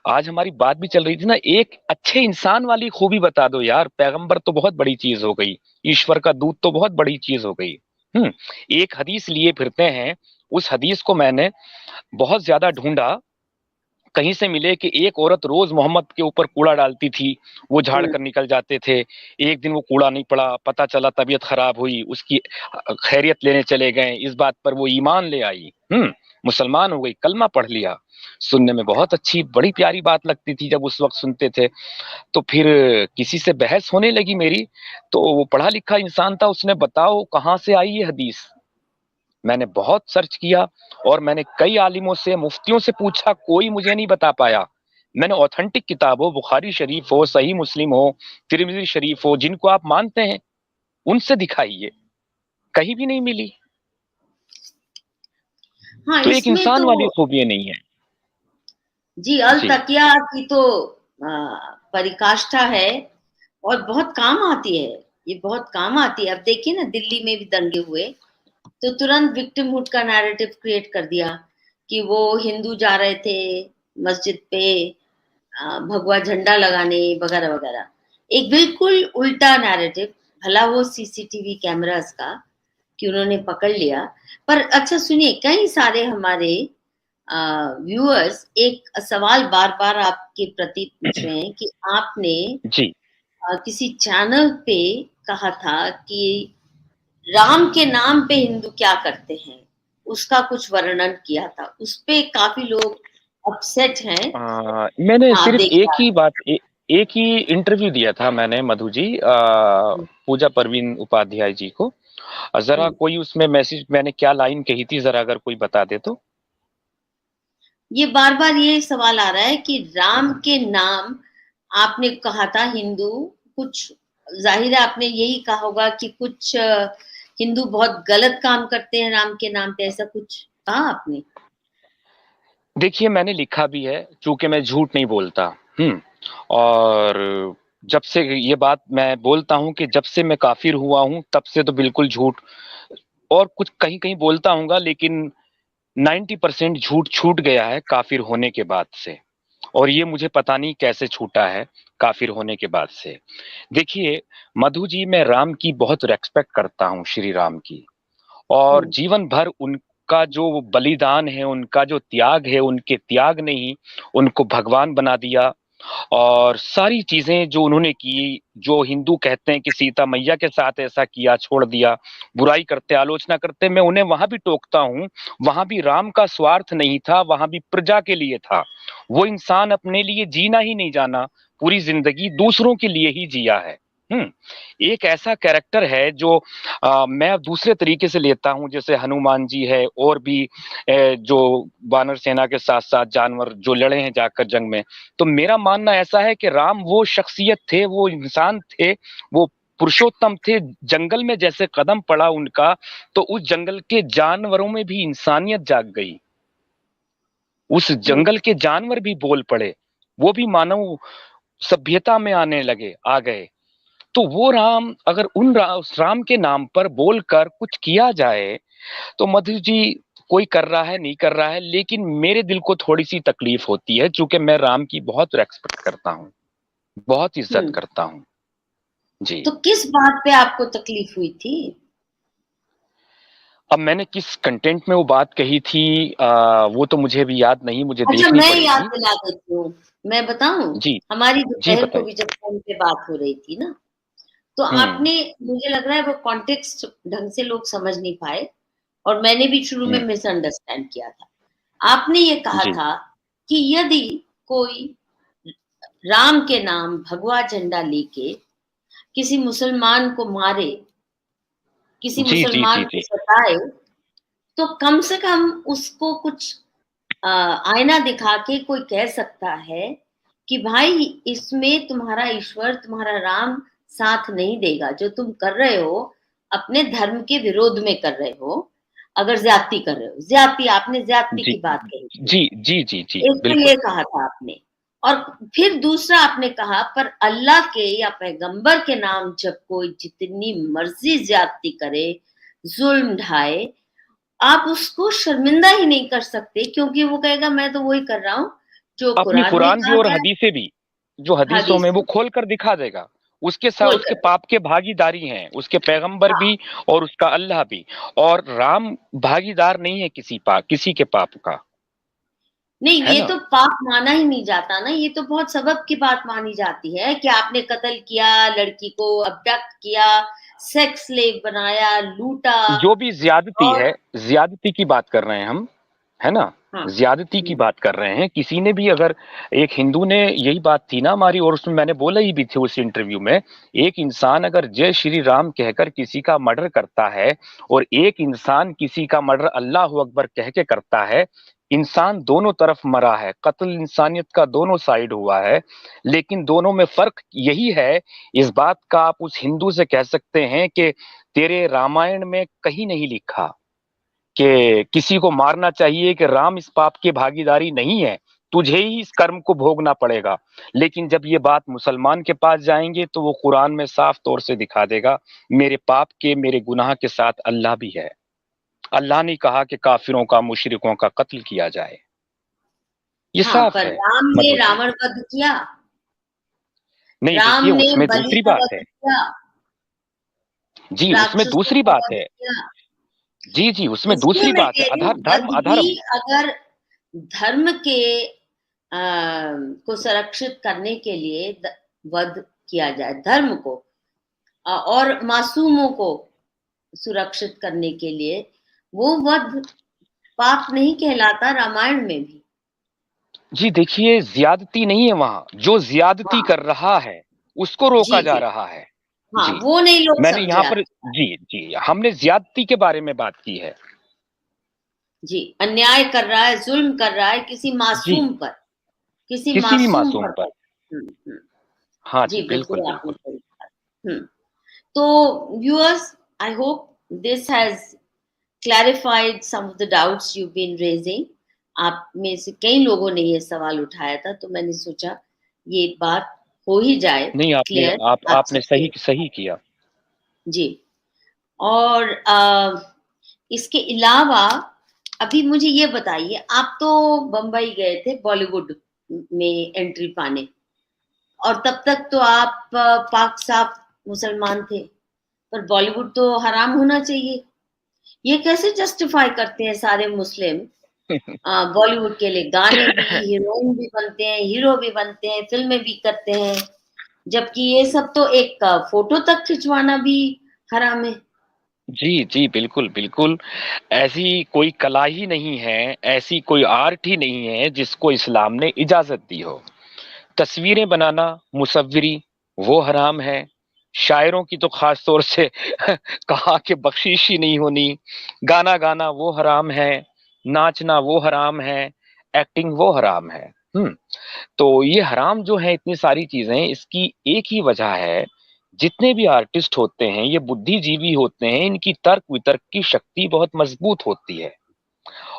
आज हमारी बात भी चल रही थी ना, एक अच्छे इंसान वाली खूबी बता दो यार। पैगंबर तो बहुत बड़ी चीज हो गई, ईश्वर का दूत तो बहुत बड़ी चीज हो गई। हम्म। एक हदीस लिए फिरते हैं, उस हदीस को मैंने बहुत ज्यादा ढूंढा, कहीं से मिले कि एक औरत रोज मोहम्मद के ऊपर कूड़ा डालती थी, वो झाड़ हम्म। कर निकल जाते थे। एक दिन वो कूड़ा नहीं पड़ा, पता चला तबीयत खराब हुई उसकी, खैरियत लेने चले गए, इस बात पर वो ईमान ले आई, मुसलमान हो गई, कलमा पढ़ लिया। सुनने में बहुत अच्छी बड़ी प्यारी बात लगती थी जब उस वक्त सुनते थे। तो फिर किसी से बहस होने लगी मेरी, तो वो पढ़ा लिखा इंसान था, उसने बताओ कहाँ से आई ये हदीस। मैंने बहुत सर्च किया और मैंने कई आलिमों से, मुफ्तियों से पूछा, कोई मुझे नहीं बता पाया। मैंने ऑथेंटिक किताब हो, बुखारी शरीफ हो, सही मुस्लिम हो, तिरमिजी शरीफ हो, जिनको आप मानते हैं, उनसे दिखाइए, कहीं भी नहीं मिली। हाँ, तो एक इसमें इंसान तो वाली खूबियां नहीं है। जी, अल जी। तकिया की तो परिकाष्ठा है और बहुत काम आती है। ये बहुत काम आती है। अब देखिए ना, दिल्ली में भी दंगे हुए तो तुरंत विक्टिमहुड का नैरेटिव क्रिएट कर दिया कि वो हिंदू जा रहे थे मस्जिद पे भगवा झंडा लगाने वगैरह वगैरह। एक बिल्कुल उल्टा नैरेटिव। भला वो सीसीटीवी कैमरास का कि उन्होंने पकड़ लिया। पर अच्छा सुनिए, कई सारे हमारे व्यूअर्स एक सवाल बार-बार आपके प्रति पूछ रहे हैं कि आपने जी। किसी चैनल पे कहा था कि राम के नाम पे हिंदू क्या करते हैं, उसका कुछ वर्णन किया था। उसपे काफ़ी लोग अपसेट हैं। मैंने हाँ, सिर्फ देखिए एक ही आप। बात, एक ही इंटरव्यू दिया था मैंने मधु जी, हुँ, पूजा परवीन उपाध्याय जी को। जरा हुँ। कोई उसमें मैसेज मैंने क्या लाइन कही थी, जरा अगर कोई बता दे तो। ये बार-बार ये सवाल आ रहा है कि राम के नाम आपने कहा था हिंदू, कुछ ज़ाहिर है आपने यही कहा होगा कि कुछ हिंदू बहुत गलत काम करते हैं राम के नाम पे, ऐसा कुछ कहा आपने? देखिए मैंने लिखा भी है, चूंकि मैं झूठ नहीं बोलता। और जब से ये बात मैं बोलता हूँ कि जब से मैं काफिर हुआ हूँ तब से तो बिल्कुल झूठ, और कुछ कहीं कहीं बोलता हूँगा, लेकिन 90% झूठ छूट गया है काफिर होने के बाद से। और ये मुझे पता नहीं कैसे छूटा है काफिर होने के बाद से। देखिए मधु जी, मैं राम की बहुत रेस्पेक्ट करता हूँ, श्री राम की। और हुँ, जीवन भर उनका जो बलिदान है, उनका जो त्याग है, उनके त्याग ने ही उनको भगवान बना दिया। और सारी चीजें जो उन्होंने की, जो हिंदू कहते हैं कि सीता मैया के साथ ऐसा किया, छोड़ दिया, बुराई करते, आलोचना करते, मैं उन्हें वहां भी टोकता हूं। वहां भी राम का स्वार्थ नहीं था, वहां भी प्रजा के लिए था। वो इंसान अपने लिए जीना ही नहीं जाना, पूरी जिंदगी दूसरों के लिए ही जिया है। हम्म। एक ऐसा कैरेक्टर है जो मैं दूसरे तरीके से लेता हूं, जैसे हनुमान जी है, और भी जो वानर सेना के साथ साथ जानवर जो लड़े हैं जाकर जंग में। तो मेरा मानना ऐसा है कि राम वो शख्सियत थे, वो इंसान थे, वो पुरुषोत्तम थे। जंगल में जैसे कदम पड़ा उनका, तो उस जंगल के जानवरों में भी इंसानियत जाग गई, उस हुँ, जंगल के जानवर भी बोल पड़े, वो भी मानव सभ्यता में आने लगे, आ गए। तो वो राम अगर उस राम के नाम पर बोलकर कुछ किया जाए, तो मधु जी, कोई कर रहा है नहीं कर रहा है, लेकिन मेरे दिल को थोड़ी सी तकलीफ होती है, क्योंकि मैं राम की बहुत रेस्पेक्ट करता हूँ, बहुत इज्जत हुँ। करता हूँ। जी। तो किस बात पे आपको तकलीफ हुई थी? अब मैंने किस कंटेंट में वो बात कही थी, वो तो मुझे भी याद नहीं, मुझे अच्छा, देखनी मैं याद पड़ेगी। दिला देती हूँ। मैं बताऊँ? जी। हमारी जी दोपहर को बताइए। भी जब फ़ोन पे बात हो रही थी ना, तो हम्म। आपने, मुझे लग रहा है वो कॉन्टेक्स्ट ढंग से लोग समझ नहीं पाए और मैंने भी शुरू में हम्म। मिसअंडरस्टैंड किया था। आपने ये कहा जी। था कि यदि कोई राम के नाम भगवा झंडा लेके किसी मुसलमान को मारे, किसी जी। जी। मुसलमान जी। को जी। सताए, तो कम से कम उसको कुछ आईना दिखा के कोई कह सकता है कि भाई इसमें तुम्हारा ईश्वर, तुम्हारा राम साथ नहीं देगा। जो तुम कर रहे हो, अपने धर्म के विरोध में कर रहे हो, अगर ज़्यादती कर रहे हो। ज़्यादती, आपने ज़्यादती जी। की बात कही थी। जी। जी। जी। जी एक तो बिल्कुल। ये कहा था आपने, और फिर दूसरा आपने कहा पर अल्लाह के या पैगंबर के नाम जब कोई जितनी मर्ज़ी ज़्यादती करे, ज़ुल्म ढाए, आप उसको शर्मिंदा ही नहीं कर सकते, क्योंकि वो कहेगा मैं तो वही कर रहा हूँ जो अपनी कुरान में कुरान भी कहा और गया है, हदीसें भी, जो हदीसों हदीस में वो में खोल कर दिखा देगा। उसके साथ खोल उसके कर। पाप के भागीदारी हैं, उसके पैगंबर हाँ, भी और उसका अल्लाह भी। और राम भागीदार नहीं है किसी के पाप का, नहीं, है ये ना? तो पाप माना ही नहीं जाता ना, ये तो बहुत सबब की बात मानी जाती है कि आपने कत्ल किया, लड़की को अबडक्ट किया, सेक्स स्लेव बनाया, लूटा। जो भी ज्यादती और है, ज्यादती की बात कर रहे हैं हम, है ना? हाँ, ज्यादती की बात कर रहे हैं। किसी ने भी अगर, एक हिंदू ने, यही बात थी ना हमारी, और उसमें मैंने बोला ही भी थी उस इंटरव्यू में, एक इंसान अगर जय श्री राम कहकर किसी का मर्डर करता है, और एक इंसान किसी का मर्डर अल्लाह अकबर कह के करता है, इंसान दोनों तरफ मरा है, कत्ल इंसानियत का दोनों साइड हुआ है। लेकिन दोनों में फर्क यही है, इस बात का आप उस हिंदू से कह सकते हैं कि तेरे रामायण में कहीं नहीं लिखा कि किसी को मारना चाहिए, कि राम इस पाप की भागीदारी नहीं है, तुझे ही इस कर्म को भोगना पड़ेगा। लेकिन जब ये बात मुसलमान के पास जाएंगे तो वो कुरान में साफ तौर से दिखा देगा, मेरे पाप के, मेरे गुनाह के साथ अल्लाह भी है। अल्लाह ने कहा कि काफिरों का, मुशरिकों का कत्ल किया जाए। ये हाँ, साफ पर है राम ने मधु जी। रावण वध किया, नहीं राम देखिए, ने उसमें बलि दूसरी का बात वध है। किया, जी, उसमें राक्षसों दूसरी का बात वध है। किया। जी जी, उसमें इसलिए दूसरी मैं बात है, कह रही हूँ, धर्म वध भी अधर्म। अगर धर्म के अ, को संरक्षित करने के लिए वध किया जाए, धर्म को और मासूमों को सुरक्षित करने के लिए, वो वध पाप नहीं कहलाता रामायण में भी। जी देखिए, ज्यादती नहीं है वहां, जो ज्यादती हाँ, कर रहा है उसको रोका जी जा जी, रहा है। हाँ, जी, वो नहीं लोग मैंने समझे यहाँ पर, आपकी बात। जी जी, हमने ज्यादती के बारे में बात की है। जी, अन्याय कर रहा है, जुल्म कर रहा है किसी जी, मासूम पर, किसी किसी भी मासूम मासूम पर पर। हम्म। हाँ जी, जी, बिल्कुल बिल्कुल आपने बिल्कुल। सही कहा। तो viewers, I hope this has clarified some of the doubts you've been raising. आप में से कई लोगों ने ये सवाल उठाया था, तो मैंने सोचा ये बात हो ही जाए नहीं, आपने क्लियर आप आपने सबके। सही सही किया। जी। और इसके अलावा अभी मुझे ये बताइए, आप तो बम्बई गए थे बॉलीवुड में एंट्री पाने, और तब तक तो आप पाक साफ मुसलमान थे, पर बॉलीवुड तो हराम होना चाहिए। ये कैसे जस्टिफाई करते हैं सारे मुस्लिम बॉलीवुड के लिए गाने भी, हीरोइन भी बनते हैं, हीरो भी बनते हैं, फिल्में भी करते हैं, जबकि ये सब तो एक फोटो तक खिंचवाना भी हराम है। जी जी, बिल्कुल बिल्कुल। ऐसी कोई कला ही नहीं है, ऐसी कोई आर्ट ही नहीं है जिसको इस्लाम ने इजाजत दी हो। तस्वीरें बनाना, मुसव्विरी, वो हराम है। शायरों की तो खास तौर से कहा कि बख्शीश ही नहीं होनी। गाना गाना वो हराम है, नाचना वो हराम है, एक्टिंग वो हराम है। तो ये हराम जो है, इतनी सारी चीजें, इसकी एक ही वजह है, जितने भी आर्टिस्ट होते हैं ये बुद्धिजीवी होते हैं, इनकी तर्क वितर्क की शक्ति बहुत मजबूत होती है।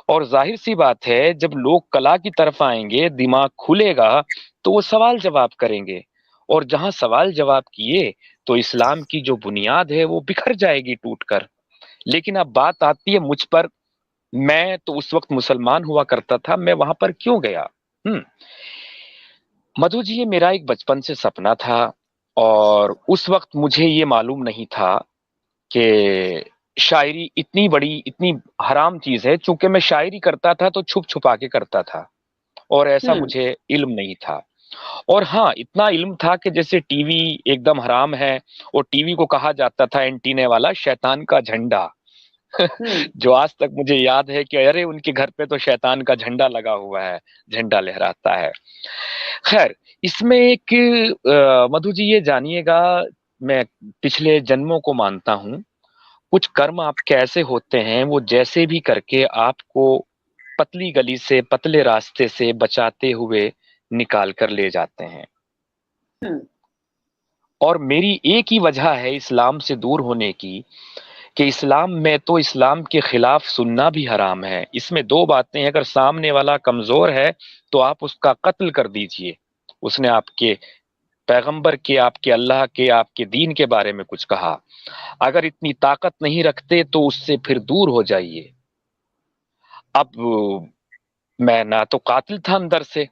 और जाहिर सी बात है, जब लोग कला की तरफ आएंगे, दिमाग खुलेगा, तो वो सवाल जवाब करेंगे। और जहां सवाल जवाब किए, तो इस्लाम की जो बुनियाद है वो बिखर जाएगी टूटकर। लेकिन अब बात आती है मुझ पर। मैं तो उस वक्त मुसलमान हुआ करता था, मैं वहां पर क्यों गया? हम्म मधु जी, ये मेरा एक बचपन से सपना था। और उस वक्त मुझे ये मालूम नहीं था कि शायरी इतनी बड़ी, इतनी हराम चीज है। चूंकि मैं शायरी करता था तो छुप छुपा के करता था, और ऐसा हम्म मुझे इल्म नहीं था। और हाँ, इतना इल्म था कि जैसे टीवी एकदम हराम है, और टीवी को कहा जाता था एंटीने वाला शैतान का झंडा। हम्म जो आज तक मुझे याद है कि अरे उनके घर पे तो शैतान का झंडा लगा हुआ है, झंडा लहराता है। खैर, इसमें एक मधु जी ये जानिएगा, मैं पिछले जन्मों को मानता हूँ। कुछ कर्म आपके ऐसे होते हैं, वो जैसे भी करके आपको पतली गली से, पतले रास्ते से बचाते हुए निकाल कर ले जाते हैं। हम्म और मेरी एक ही वजह है इस्लाम से दूर होने की, कि इस्लाम में तो इस्लाम के खिलाफ सुनना भी हराम है। इसमें दो बातें हैं, अगर सामने वाला कमजोर है तो आप उसका कत्ल कर दीजिए। उसने आपके पैगंबर के, आपके अल्लाह के, आपके दीन के बारे में कुछ कहा, अगर इतनी ताकत नहीं रखते तो उससे फिर दूर हो जाइए। अब मैं ना तो कातिल था अंदर से,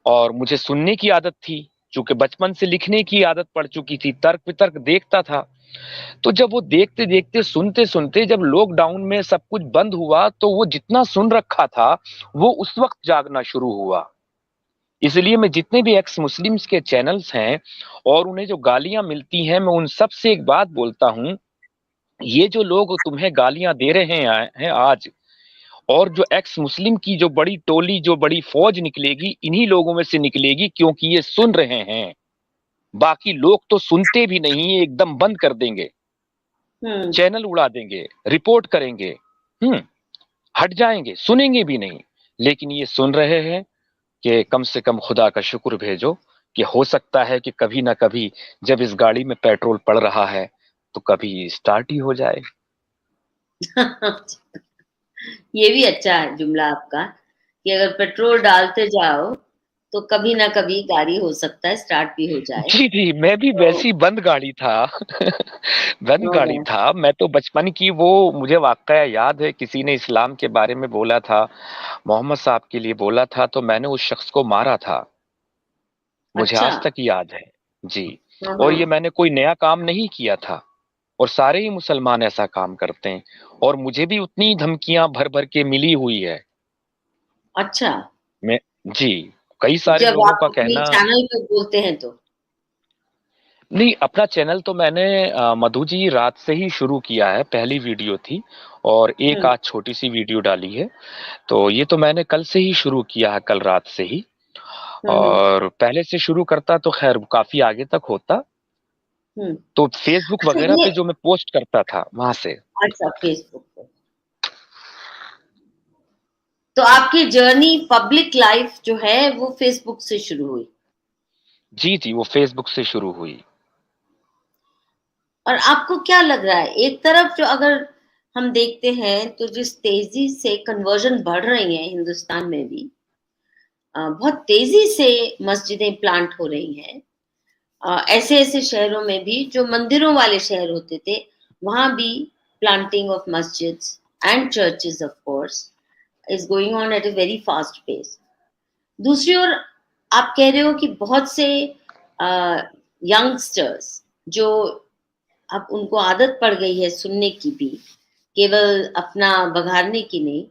और मुझे सुनने की आदत थी, चूंकि बचपन से लिखने की आदत पड़ चुकी थी, तर्क वितर्क देखता था। तो जब वो देखते देखते सुनते सुनते जब लॉकडाउन में सब कुछ बंद हुआ, तो वो जितना सुन रखा था वो उस वक्त जागना शुरू हुआ। इसलिए मैं जितने भी एक्स मुस्लिम्स के चैनल्स हैं और उन्हें जो गालियां मिलती हैं, मैं उन सब से एक बात बोलता हूं, ये जो लोग तुम्हें गालियां दे रहे हैं आज, और जो एक्स मुस्लिम की जो बड़ी टोली, जो बड़ी फौज निकलेगी, इन्हीं लोगों में से निकलेगी, क्योंकि ये सुन रहे हैं। बाकी लोग तो सुनते भी नहीं, एकदम बंद कर देंगे, हम्म। चैनल उड़ा देंगे, रिपोर्ट करेंगे, हम्म हट जाएंगे, सुनेंगे भी नहीं। लेकिन ये सुन रहे हैं कि कम से कम खुदा का शुक्र भेजो कि हो सकता है कि कभी ना कभी जब इस गाड़ी में पेट्रोल पड़ रहा है तो कभी स्टार्ट ही हो जाए। ये भी अच्छा है जुमला आपका, कि अगर पेट्रोल डालते जाओ तो कभी ना कभी गाड़ी हो सकता है स्टार्ट भी हो जाए। जी जी, मैं भी तो वैसी बंद गाड़ी था। बंद समझ गाड़ी आया। था मैं तो बचपन की। वो मुझे वाकया याद है, किसी ने इस्लाम के बारे में बोला था, मोहम्मद साहब के लिए बोला था, तो मैंने उस शख्स को मारा था। मुझे अच्छा। आज तक याद है। जी। हाँ और ये हाँ। मैंने कोई नया काम नहीं किया था, और सारे ही मुसलमान ऐसा काम करते हैं, और मुझे भी उतनी धमकियां भर भर के मिली हुई है। अच्छा, मैं जी, कई सारे जब लोगों आप का अपनी कहना। चैनल पे बोलते हैं तो। नहीं, अपना चैनल तो मैंने मधु जी रात से ही शुरू किया है, पहली वीडियो थी, और एक हम्म आज छोटी सी वीडियो डाली है। तो ये तो मैंने कल से ही शुरू किया है, कल रात से ही। हम्म। और पहले से शुरू करता तो खैर काफी आगे तक होता। हम्म। तो फेसबुक अच्छा वगैरह ये, पे जो मैं पोस्ट करता था वहां से। अच्छा फेसबुक पे, तो आपकी जर्नी पब्लिक लाइफ जो है वो फेसबुक से शुरू हुई। जी जी, वो फेसबुक से शुरू हुई। और आपको क्या लग रहा है, एक तरफ जो अगर हम देखते हैं तो जिस तेजी से कन्वर्जन बढ़ रही है हिंदुस्तान में भी, बहुत तेजी से मस्जिदें प्लांट हो रही हैं। ऐसे ऐसे शहरों में भी जो मंदिरों वाले शहर होते थे, वहां भी planting of masjids and churches of course is going on at a very fast pace. दूसरी ओर आप कह रहे हो कि बहुत से यंगस्टर्स जो अब उनको आदत पड़ गई है सुनने की भी, केवल अपना बघाड़ने की नहीं,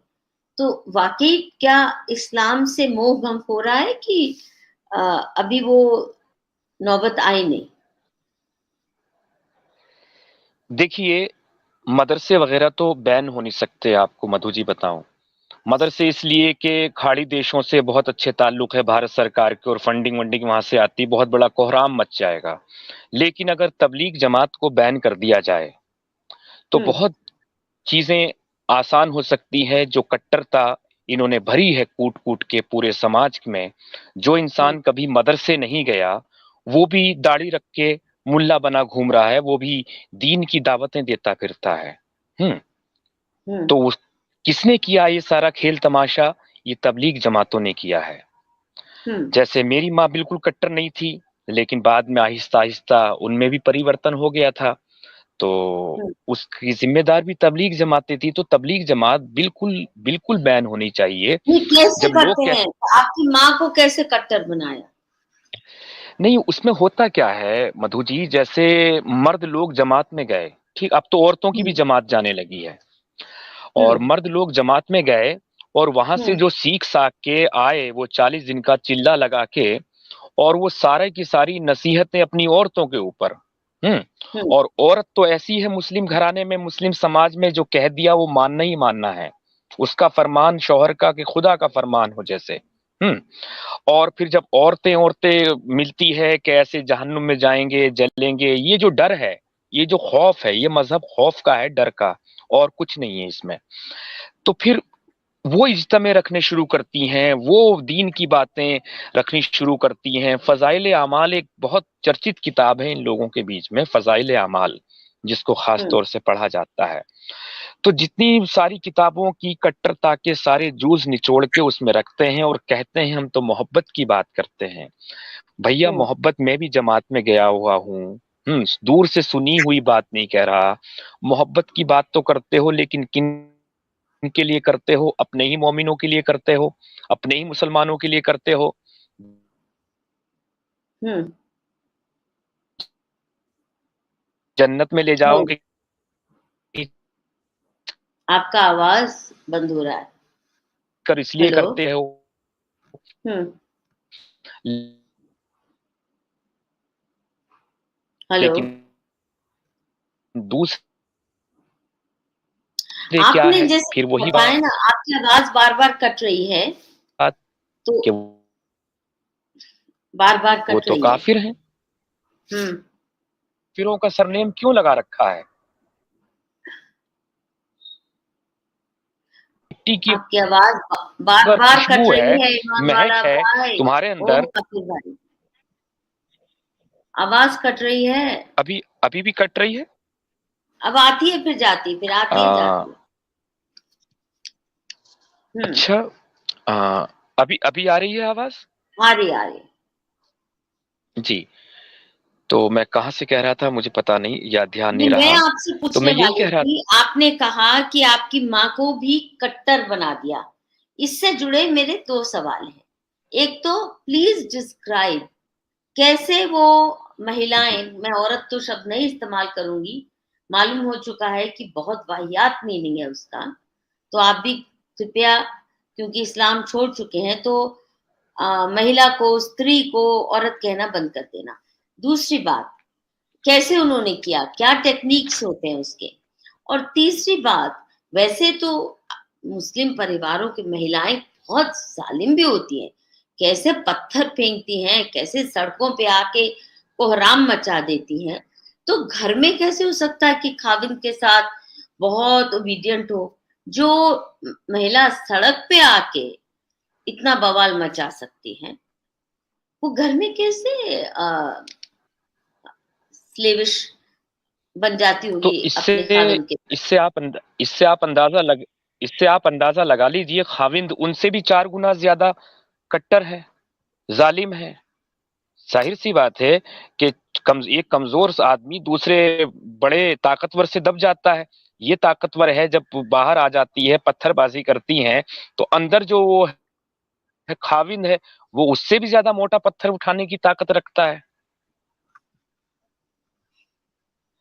तो वाकई क्या इस्लाम से मोह भंग हो रहा है कि अ, अभी वो नौबत आई नहीं। देखिए, मदरसे वगैरह तो बैन हो नहीं सकते, आपको मधु जी बताऊं। मदरसे इसलिए कि खाड़ी देशों से बहुत अच्छे ताल्लुक है भारत सरकार के, और फंडिंग वंडिंग वहां से आती, बहुत बड़ा कोहराम मच जाएगा। लेकिन अगर तबलीग जमात को बैन कर दिया जाए तो हम्म बहुत चीजें आसान हो सकती है। जो कट्टरता इन्होंने भरी है कूट कूट के पूरे समाज में, जो हम्म इंसान कभी मदरसे नहीं गया, वो भी दाढ़ी रख के मुल्ला बना घूम रहा है, वो भी दीन की दावतें देता फिरता है। हम्म हम्म तो किसने किया ये सारा खेल तमाशा? ये तबलीग जमातों ने किया है। हम्म जैसे मेरी माँ बिल्कुल कट्टर नहीं थी, लेकिन बाद में आहिस्ता आहिस्ता उनमें भी परिवर्तन हो गया था। तो हम्म। उसकी जिम्मेदार भी तबलीग जमातें थी। तो तबलीग जमात बिल्कुल बिल्कुल बैन होनी चाहिए। नहीं, कैसे जब लोग करते कह हैं, आपकी माँ को कैसे कट्टर बनाया। नहीं, उसमें होता क्या है मधु जी, जैसे मर्द लोग जमात में गए, ठीक, अब तो औरतों की भी हम्म जमात जाने लगी है, और हम्म मर्द लोग जमात में गए, और वहां से हम्म जो सीख साख के आए, वो 40 दिन का चिल्ला लगा के, और वो सारे की सारी नसीहतें अपनी औरतों के ऊपर। हम्म हम्म और औरत तो ऐसी है मुस्लिम घराने में, मुस्लिम समाज में, जो कह दिया वो मानना ही मानना है। उसका फरमान शौहर का कि खुदा का फरमान हो जैसे। हम्म और फिर जब औरतें औरतें मिलती है कि ऐसे जहन्नुम में जाएंगे, जलेंगे, ये जो डर है, ये जो खौफ है, ये मजहब खौफ का है, डर का, और कुछ नहीं है इसमें। तो फिर वो इज्तमे रखने शुरू करती हैं, वो दीन की बातें रखनी शुरू करती हैं। फजाइल अमाल एक बहुत चर्चित किताब है इन लोगों के बीच में, फजाइल अमाल, जिसको खास हम्म तौर से पढ़ा जाता है। तो जितनी सारी किताबों की कट्टरता के सारे जूज निचोड़ के उसमें रखते हैं, और कहते हैं हम तो मोहब्बत की बात करते हैं। भैया, हम्म मोहब्बत मैं भी जमात में गया हुआ हूँ। दूर से सुनी हुई बात नहीं कह रहा। मोहब्बत की बात तो करते हो, लेकिन किन के लिए करते हो, अपने ही मोमिनों के लिए करते हो, अपने ही मुसलमानों के लिए करते हो, हम्म। जन्नत में ले हेलो, जाओगे। आपका आवाज बंद हो रहा है। कर इसलिए हेलो। करते हो, हम्म। हेलो। लेकिन दूसरे क्या आपने है, जैसे फिर वही बताया ना, आपकी आवाज बार बार कट रही है। बात तो कि बार बार वो कट तो रही है। काफिर हैं। हम्म। काफिरों का सरनेम क्यों लगा रखा है? मिट्टी की आपकी आवाज बार अगर बार कट खुशबू है, रही है, ईमान महक वाला है भाई। तुम्हारे ओ अंदर, कपिल भाई, आवाज कट रही है। अभी अभी भी कट रही है। अब आती है फिर जाती है, फिर आती है आ, जाती है। हम्म। अच्छा, आ, अभी अभी आ रही है आवाज? आ रही आ रही। जी। तो मैं कहाँ से कह रहा था, मुझे पता नहीं या ध्यान नहीं नहीं, मैं रहा। आपसे तो पूछने मैं यही वाली कह रहा थी, आपने कहा कि आपकी माँ को भी कट्टर बना दिया। इससे जुड़े मेरे दो सवाल हैं। एक तो प्लीज डिस्क्राइब कैसे वो जी। महिलाएं, मैं औरत तो शब्द नहीं इस्तेमाल करूंगी, मालूम हो चुका है कि बहुत वाहियात मीनिंग है उसका। तो आप भी कृपया, क्योंकि इस्लाम छोड़ चुके हैं, तो महिला को, स्त्री को औरत कहना बंद कर देना। दूसरी बात, कैसे उन्होंने किया, क्या टेक्निक्स होते हैं उसके। और तीसरी बात, वैसे तो मुस्लिम परिवारों की महिलाएं बहुत जालिम भी होती हैं। कैसे पत्थर फेंकती हैं, कैसे सड़कों पे आके कोहराम मचा देती हैं। तो घर में कैसे हो सकता है कि खाविंद के साथ बहुत ओबीडियंट हो, जो महिला सड़क पे आके इतना बवाल मचा सकती है, वो घर में कैसे स्लेविश बन जाती तो होगी इससे अपने खाविंद के। इससे आप अंदाजा लग इससे आप अंदाजा लगा लीजिए, खाविंद उनसे भी 4 गुना ज्यादा कट्टर है, जालिम है। जाहिर सी बात है कि एक कमजोर आदमी दूसरे बड़े ताकतवर से दब जाता है। ये ताकतवर है, जब बाहर आ जाती है, पत्थरबाजी करती हैं, तो अंदर जो वो है, खाविंद है, वो उससे भी ज्यादा मोटा पत्थर उठाने की ताकत रखता है।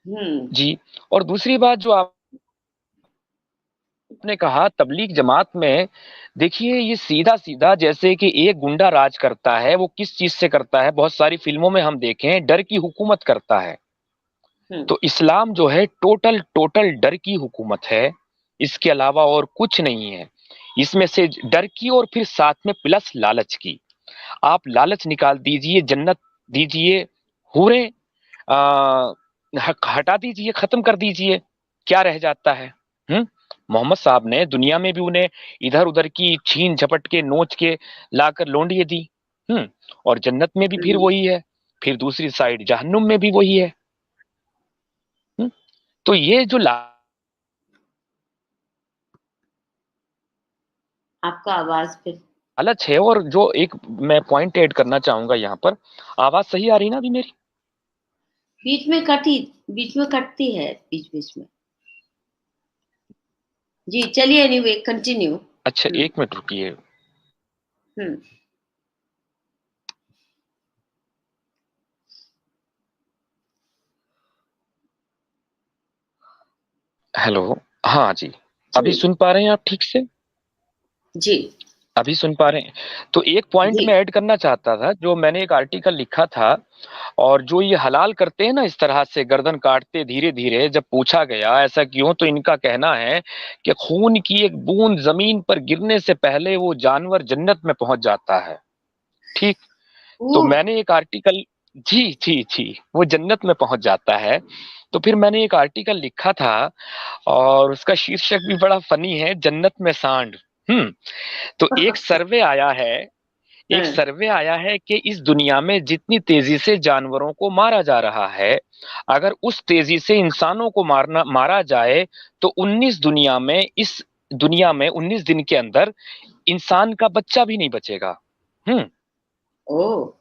हम्म। जी। और दूसरी बात जो आपने कहा तबलीग जमात में, देखिए ये सीधा सीधा जैसे कि एक गुंडा राज करता है, वो किस चीज से करता है, बहुत सारी फिल्मों में हम देखें, डर की हुकूमत करता है। हम्म। तो इस्लाम जो है टोटल टोटल डर की हुकूमत है, इसके अलावा और कुछ नहीं है। इसमें से डर की और फिर साथ में प्लस लालच की। आप लालच निकाल दीजिए, जन्नत दीजिए, हूरें हटा दीजिए, खत्म कर दीजिए, क्या रह जाता है? मोहम्मद साहब ने दुनिया में भी उन्हें इधर उधर की छीन झपट के नोच के लाकर लौंडिये दी। और जन्नत में भी फिर हम्म। वही है, फिर दूसरी साइड जहन्नुम में भी वही है। हम्म, तो ये जो आपका आवाज फिर लालच है, और जो एक मैं पॉइंट ऐड करना चाहूंगा यहाँ पर, आवाज सही आ रही ना अभी मेरी? बीच में कटी, बीच में कटती है बीच बीच में। जी चलिए, एनीवे कंटिन्यू। अच्छा, 1 मिनट रुकिए। हम्म। हेलो। हाँ जी। अभी जी। सुन पा रहे हैं आप ठीक से? जी। अभी सुन पा रहे हैं? तो एक पॉइंट जी। मैं ऐड करना चाहता था, जो मैंने एक आर्टिकल लिखा था। और जो ये हलाल करते हैं ना, इस तरह से गर्दन काटते धीरे धीरे, जब पूछा गया ऐसा क्यों, तो इनका कहना है कि खून की एक बूंद जमीन पर गिरने से पहले वो जानवर जन्नत में पहुंच जाता है। ठीक। तो ओह। मैंने एक आर्टिकल, जी जी जी, वो जन्नत में पहुंच जाता है। तो फिर मैंने एक आर्टिकल लिखा था, और उसका शीर्षक भी बड़ा फनी है, जन्नत में सांड। हम्म। तो एक हाँ। सर्वे आया है कि इस दुनिया में जितनी तेजी से जानवरों को मारा जा रहा है, अगर उस तेजी से इंसानों को मारा जाए, तो 19 दिन के अंदर इंसान का बच्चा भी नहीं बचेगा। हम्म। ओह।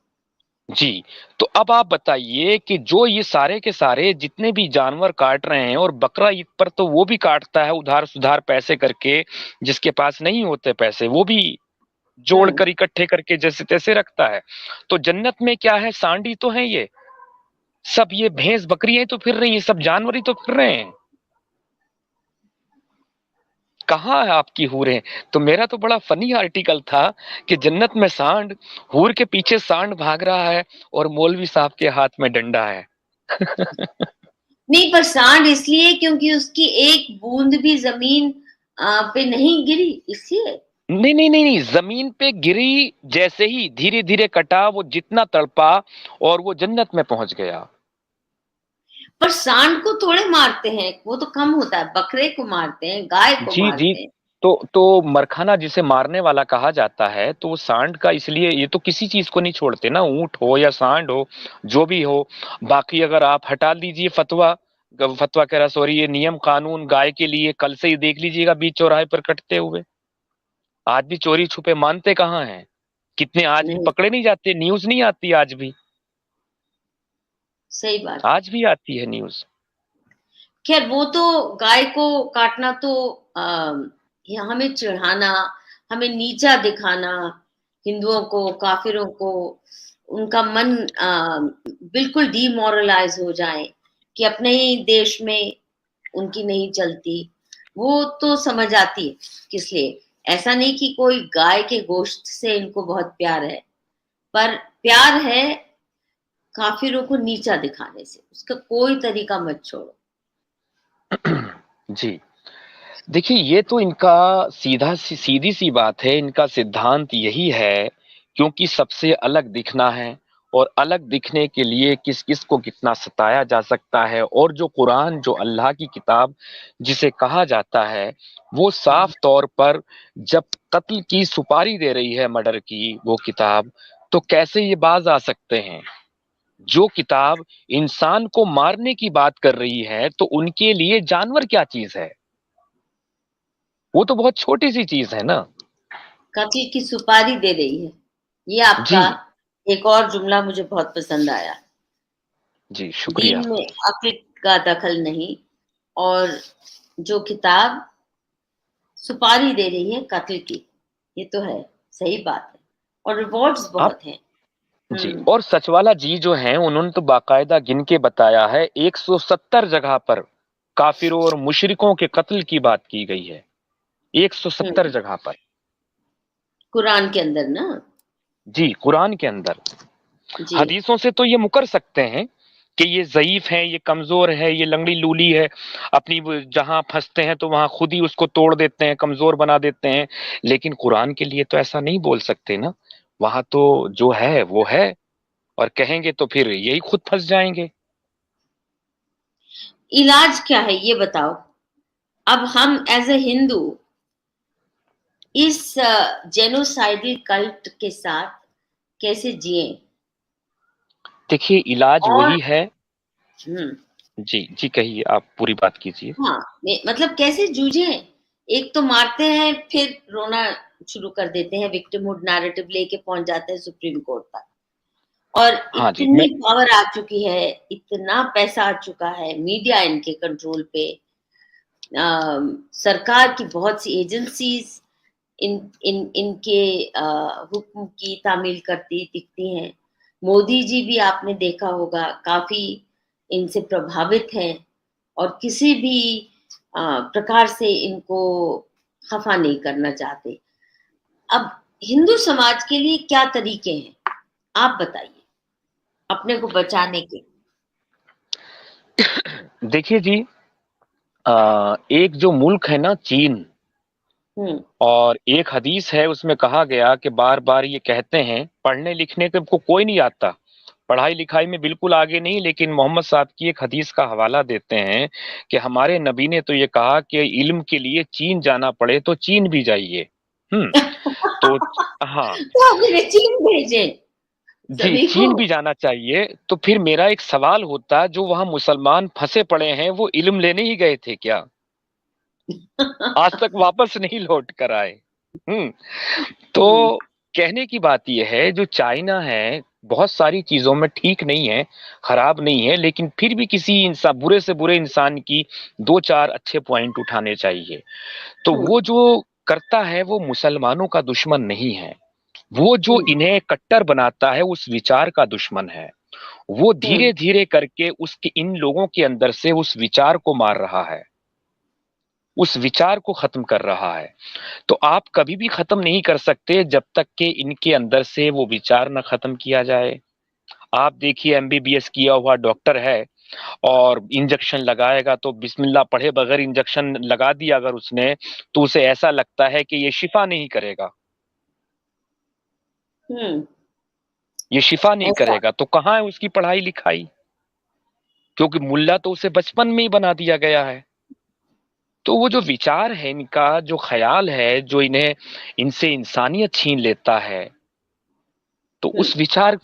जी, तो अब आप बताइए कि जो ये सारे के सारे जितने भी जानवर काट रहे हैं, और बकरा ईद पर तो वो भी काटता है उधार-सुधार पैसे करके, जिसके पास नहीं होते पैसे, वो भी जोड़ हम्म। कर इकट्ठे करके जैसे-तैसे रखता है। तो जन्नत में क्या है, सांड ही तो हैं ये। सब ये भैंस बकरियाँ ही तो फिर रही हैं, सब जानवर ही तो फिर रहे हैं। कहाँ है आपकी हूरें? तो मेरा तो बड़ा फनी आर्टिकल था कि जन्नत में सांड, हूर के पीछे सांड भाग रहा है और मौलवी साहब के हाथ में डंडा है। नहीं, पर सांड इसलिए क्योंकि उसकी एक बूंद भी जमीन पे नहीं गिरी, इसलिए। नहीं, नहीं, नहीं, नहीं, जमीन पे गिरी, जैसे ही धीरे-धीरे कटा, वो जितना तड़पा और वो जन्नत में पहुंच गया। पर सांड को थोड़े मारते हैं, वो तो कम होता है, बकरे को मारते हैं, गाय को जी, जी। मारते हैं। तो मरखाना जिसे मारने वाला कहा जाता है, तो वो सांड का इसलिए, ये तो किसी चीज़ को नहीं छोड़ते ना, ऊँट हो या सांड हो, जो भी हो। बाकी अगर आप हटा दीजिए फतवा, फतवा कह रहा, सॉरी, ये नियम कानून गाय के लिए कल से ही देख लीजिएगा बीच चौराहे पर कटते हुए। आज भी चोरी छुपे मानते कहाँ हैं? कितने आज भी नहीं, पकड़े नहीं जाते, न्यूज़ नहीं आती आज भी। सही बात है। आज भी आती है न्यूज़। खैर, वो तो गाय को काटना तो ये हमें चिढ़ाना, हमें नीचा दिखाना, हिंदुओं को, काफिरों को, उनका मन बिल्कुल डीमोरलाइज हो जाए कि अपने ही देश में उनकी नहीं चलती, वो तो समझ आती है किस लिए। ऐसा नहीं कि कोई गाय के गोश्त से इनको बहुत प्यार है, पर प्यार है काफिरों को नीचा दिखाने से, उसका कोई तरीका मत छोड़ो। जी। देखिए, ये तो इनका सीधी सी बात है, इनका सिद्धांत यही है, क्योंकि सबसे अलग दिखना है, और अलग दिखने के लिए किस किस को कितना सताया जा सकता है, और जो कुरान, जो अल्लाह की किताब जिसे कहा जाता है, वो हम्म। साफ तौर पर जब कत्ल की सुपारी दे रही है, मर्डर की वो किताब, तो कैसे ये बाज आ सकते हैं? जो किताब इंसान को मारने की बात कर रही है, तो उनके लिए जानवर क्या चीज है? वो तो बहुत छोटी सी चीज है ना। कत्ल की सुपारी दे रही है, ये आपका जी, एक और जुमला मुझे बहुत पसंद आया। जी, शुक्रिया। दीन में अक्ल का दखल नहीं, और जो किताब सुपारी दे रही है कत्ल की, ये तो है, सही बात है, और रिवॉर्ड्स आप, बहुत हैं। जी, हम्म। और सचवाला जी जो हैं, उन्होंने तो बाकायदा गिन के बताया है, 170 जगह पर काफिरों और मुशरिकों के कत्ल की बात की गई है, 170 हम्म। जगह पर। कुरान के अंदर ना। जी, कुरान के अंदर। जी। हदीसों से तो ये मुकर सकते हैं कि ये ज़ईफ है, ये कमज़ोर है, ये लंगड़ी लूली है, अपनी जहाँ फंसते हैं तो वहां खुद ही उसको तोड़ देते हैं, कमज़ोर बना देते हैं। लेकिन कुरान के लिए तो ऐसा नहीं बोल सकते ना, वहां तो जो है वो है, और कहेंगे तो फिर यही खुद फंस जाएंगे। इलाज क्या है ये बताओ। अब हम एज ए हिंदू इस जेनोसाइडल कल्ट के साथ कैसे जिए। देखिए, इलाज और वही है। हम्म। जी, जी, कहिए, आप पूरी बात कीजिए। हाँ, मतलब कैसे जूझे। एक तो मारते हैं, फिर रोना शुरू कर देते हैं, विक्टिमहुड नैरेटिव लेके पहुंच जाते हैं सुप्रीम कोर्ट तक। और हाँ जी, मैं, इतनी पावर आ चुकी है, इतना पैसा आ चुका है, मीडिया इनके कंट्रोल पे, सरकार की बहुत सी एजेंसीज इन इन इनके हुक्म की तामील करती दिखती हैं। मोदी जी भी आपने देखा होगा काफी इनसे प्रभावित हैं, और किसी भी प्रकार से इनको खफा नहीं करना चाहते। अब हिंदू समाज के लिए क्या तरीके हैं, आप बताइए, अपने को बचाने के। देखिए जी, एक जो मुल्क है ना, चीन, हम्म। और एक हदीस है, उसमें कहा गया कि बार बार ये कहते हैं, पढ़ने लिखने को कोई नहीं आता, पढ़ाई लिखाई में बिल्कुल आगे नहीं, लेकिन मोहम्मद साहब की एक हदीस का हवाला देते हैं कि हमारे नबी ने तो ये कहा कि इल्म के लिए चीन जाना पड़े तो चीन भी जाइए। तो हाँ, तो हमने चीन भेजे जी, सभी को। चीन भी जाना चाहिए। तो फिर मेरा एक सवाल होता, जो वहां मुसलमान फंसे पड़े हैं, वो इल्म लेने ही गए थे क्या? आज तक वापस नहीं लौट कर आए। हम्म तो हम्म। कहने की बात यह है, जो चाइना है, बहुत सारी चीज़ों में ठीक नहीं है, खराब नहीं है, लेकिन फिर भी किसी इंसान बुरे से बुरे इंसान की 2-4 अच्छे पॉइंट उठाने चाहिए। तो हम्म। वो जो करता है वो मुसलमानों का दुश्मन नहीं है। वो जो हम्म। इन्हें कट्टर बनाता है उस विचार का दुश्मन है। वो हम्म। धीरे-धीरे करके उसके इन लोगों के अंदर से उस विचार को मार रहा है। उस विचार को खत्म कर रहा है। तो आप कभी भी खत्म नहीं कर सकते जब तक कि इनके अंदर से वो विचार ना खत्म किया जाए। आप देखिए एमबीबीएस किया हुआ डॉक्टर है और इंजेक्शन लगाएगा तो बिस्मिल्लाह पढ़े बगैर इंजेक्शन लगा दिया अगर उसने, तो उसे ऐसा लगता है कि ये शिफा नहीं करेगा। हम्म। ये शिफा नहीं ऐसा। करेगा तो कहाँ है उसकी पढ़ाई लिखाई? क्योंकि मुल्ला तो उसे बचपन में ही बना दिया गया है। तो वो जो विचार है इनका, जो ख़्याल है, जो इन्हें इनसे इंसानियत छीन लेता है, तो हम्म। उस विचार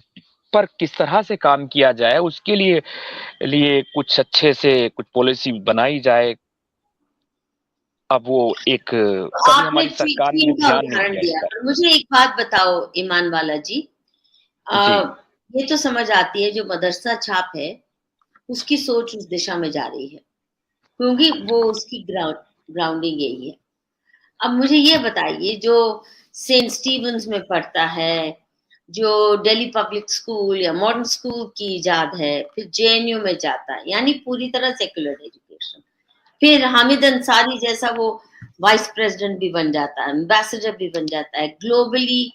पर किस तरह से काम किया जाए उसके लिए कुछ अच्छे से कुछ पॉलिसी बनाई जाए। अब वो एक तो कभी आपने हमारी सरकार ने चीन का ध्यान नहीं उदाहरण दिया इस दिया, पर। पर मुझे एक बात बताओ ईमान वाला जी। जी, ये तो समझ आती है जो मदरसा छाप है उसकी सोच उस दिशा में जा रही है, क्योंकि वो उसकी ग्राउंडिंग यही है। अब मुझे ये बताइए जो सेंट स्टीवंस में पढ़ता है, जो दिल्ली पब्लिक स्कूल या मॉडर्न स्कूल की इजाद है, फिर जेएनयू में जाता है, यानी पूरी तरह सेक्युलर एजुकेशन, फिर हामिद अंसारी जैसा वो वाइस प्रेसिडेंट भी बन जाता है, एम्बेसडर भी बन जाता है, ग्लोबली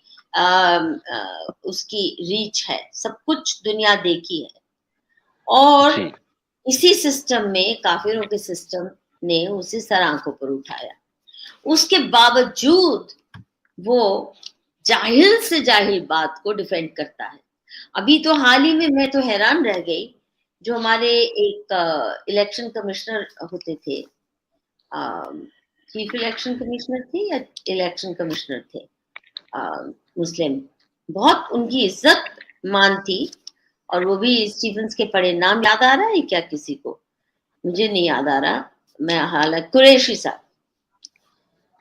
उसकी रीच है, सब कुछ दुनिया देखी है। और जी, इसी सिस्टम में काफिरों के सिस्टम ने उसे सर आंखों पर उठाया। उसके बावजूद वो जाहिल से जाहिल बात को डिफेंड करता है। अभी तो हाल ही में मैं तो हैरान रह गई, जो हमारे एक इलेक्शन कमिश्नर होते थे, चीफ इलेक्शन कमिश्नर थे या इलेक्शन कमिश्नर थे, मुस्लिम, बहुत उनकी इज्जत मान थी, और वो भी स्टीफेंस के पढ़े। नाम याद आ रहा है क्या किसी को? मुझे नहीं याद आ रहा। मैं हालांकि कुरैशी साहब।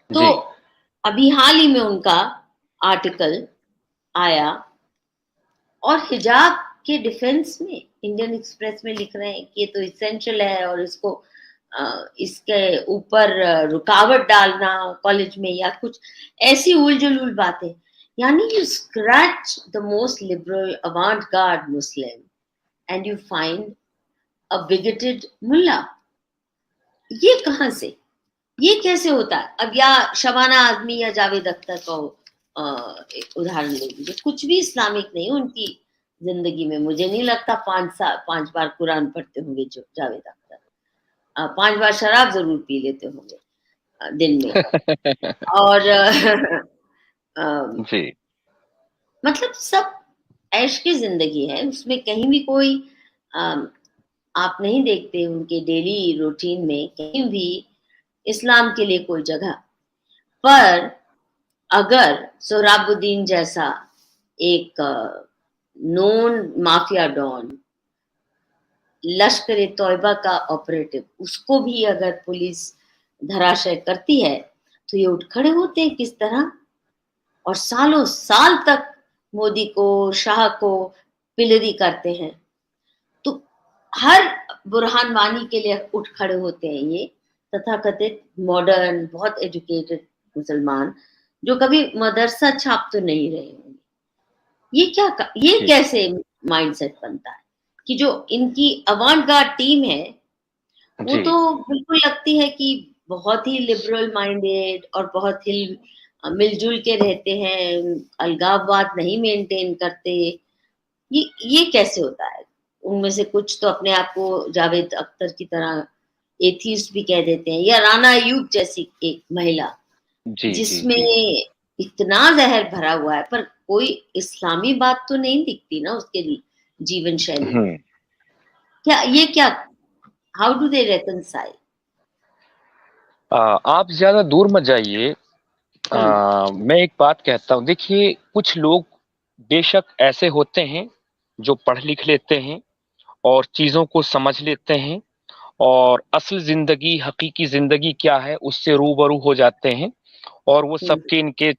तो जी, अभी हाल ही में उनका आर्टिकल आया, और हिजाब के डिफेंस में इंडियन एक्सप्रेस में लिख रहे हैं कि ये तो इसेंशियल है, और इसको इसके ऊपर रुकावट डालना कॉलेज में या कुछ ऐसी उलझुल बातें। यानी you scratch the most liberal avant garde Muslim and you find a bigoted mullah. ये कहाँ से, ये कैसे होता है? अब या शबाना आजमी या जावेद अख्तर का उदाहरण ले लीजिए, कुछ भी इस्लामिक नहीं उनकी जिंदगी में। मुझे नहीं लगता 5 बार कुरान पढ़ते होंगे जो जावेद अख्तर। 5 बार शराब जरूर पी लेते होंगे दिन में। और जी, मतलब सब ऐश की जिंदगी है, उसमें कहीं भी कोई अम, आप नहीं देखते उनके डेली रूटीन में कहीं भी इस्लाम के लिए कोई जगह। पर अगर सोहराबुद्दीन जैसा एक नोन माफिया डॉन, लश्कर ए तौयबा का ऑपरेटिव, उसको भी अगर पुलिस धराशय करती है, तो ये उठ खड़े होते हैं किस तरह, और सालों साल तक मोदी को, शाह को पिलरी करते हैं। तो हर बुरहान वानी के लिए उठ खड़े होते हैं ये तथाकथित मॉडर्न बहुत एजुकेटेड मुसलमान, जो कभी मदरसा छाप तो नहीं रहे होंगे। ये जी, कैसे माइंडसेट बनता है कि जो इनकी अवांटगार्ड टीम है, वो जी, तो बिल्कुल लगती है कि बहुत ही लिबरल माइंडेड और बहुत ही मिलजुल के रहते हैं, अलगाववाद नहीं मेंटेन करते। ये कैसे होता है? उनमें से कुछ तो अपने आप को जावेद अख्तर की तरह एथीस्ट भी कह देते हैं, या राना अयूब जैसी एक महिला जी, जी, जिसमें जी। इतना जहर भरा हुआ है, पर कोई इस्लामी बात तो नहीं दिखती ना उसके जीवन शैली में। हुँ। क्या हाउ डू दे रेकनसाइल? आप ज़्यादा दूर मत जाइए। हम्म। मैं एक बात कहता हूँ, देखिए कुछ लोग बेशक ऐसे होते हैं जो पढ़ लिख लेते हैं और चीज़ों को समझ लेते हैं और असल ज़िंदगी, हकीकी ज़िंदगी क्या है उससे रूबरू हो जाते हैं और वो हम्म। सबके इनके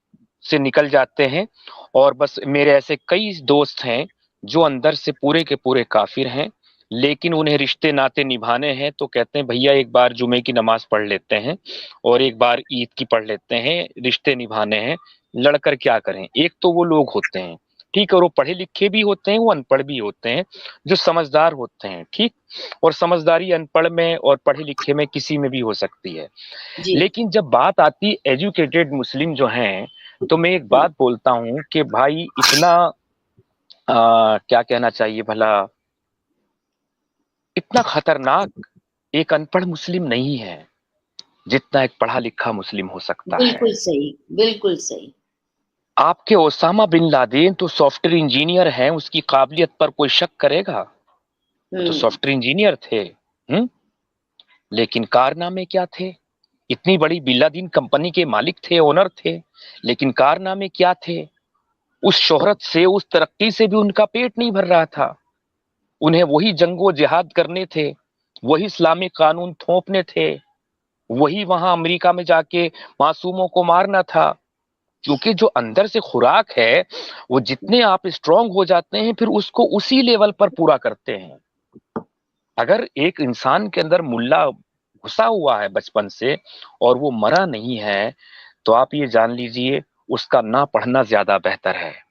से निकल जाते हैं। और बस मेरे ऐसे कई दोस्त हैं जो अंदर से पूरे के पूरे काफिर हैं, लेकिन उन्हें रिश्ते नाते निभाने हैं तो कहते हैं भैया एक बार जुमे की नमाज पढ़ लेते हैं और एक बार ईद की पढ़ लेते हैं, रिश्ते निभाने हैं, लड़कर क्या करें। एक तो वो लोग होते हैं, ठीक है, और वो पढ़े लिखे भी होते हैं, वो अनपढ़ भी होते हैं, जो समझदार होते हैं, ठीक। और समझदारी अनपढ़ में और पढ़े लिखे में किसी में भी हो सकती है। जी। लेकिन जब बात आती एजुकेटेड मुस्लिम जो हैं, तो मैं एक बात बोलता हूं कि भाई इतना क्या कहना चाहिए भला, इतना खतरनाक एक अनपढ़ मुस्लिम नहीं है जितना एक पढ़ा लिखा मुस्लिम हो सकता है। बिल्कुल सही, बिल्कुल सही। आपके ओसामा बिन लादेन तो सॉफ्टवेयर इंजीनियर हैं, उसकी काबिलियत पर कोई शक करेगा? वो तो हम्म। सॉफ्टवेयर इंजीनियर थे। लेकिन कारनामे क्या थे? इतनी बड़ी बिल्लादीन कंपनी के मालिक थे, ओनर थे, लेकिन कारनामे क्या थे? उस शोहरत से, उस तरक्की से भी उनका पेट नहीं भर रहा था। उन्हें वही जंगो जिहाद करने थे, वही इस्लामिक कानून थोपने थे, वही वहां अमेरिका में जाके मासूमों को मारना था। क्योंकि जो अंदर से खुराक है, वो जितने आप स्ट्रांग हो जाते हैं फिर उसको उसी लेवल पर पूरा करते हैं। अगर एक इंसान के अंदर मुल्ला घुसा हुआ है बचपन से और वो मरा नहीं है, तो आप ये जान लीजिए उसका ना पढ़ना ज्यादा बेहतर है।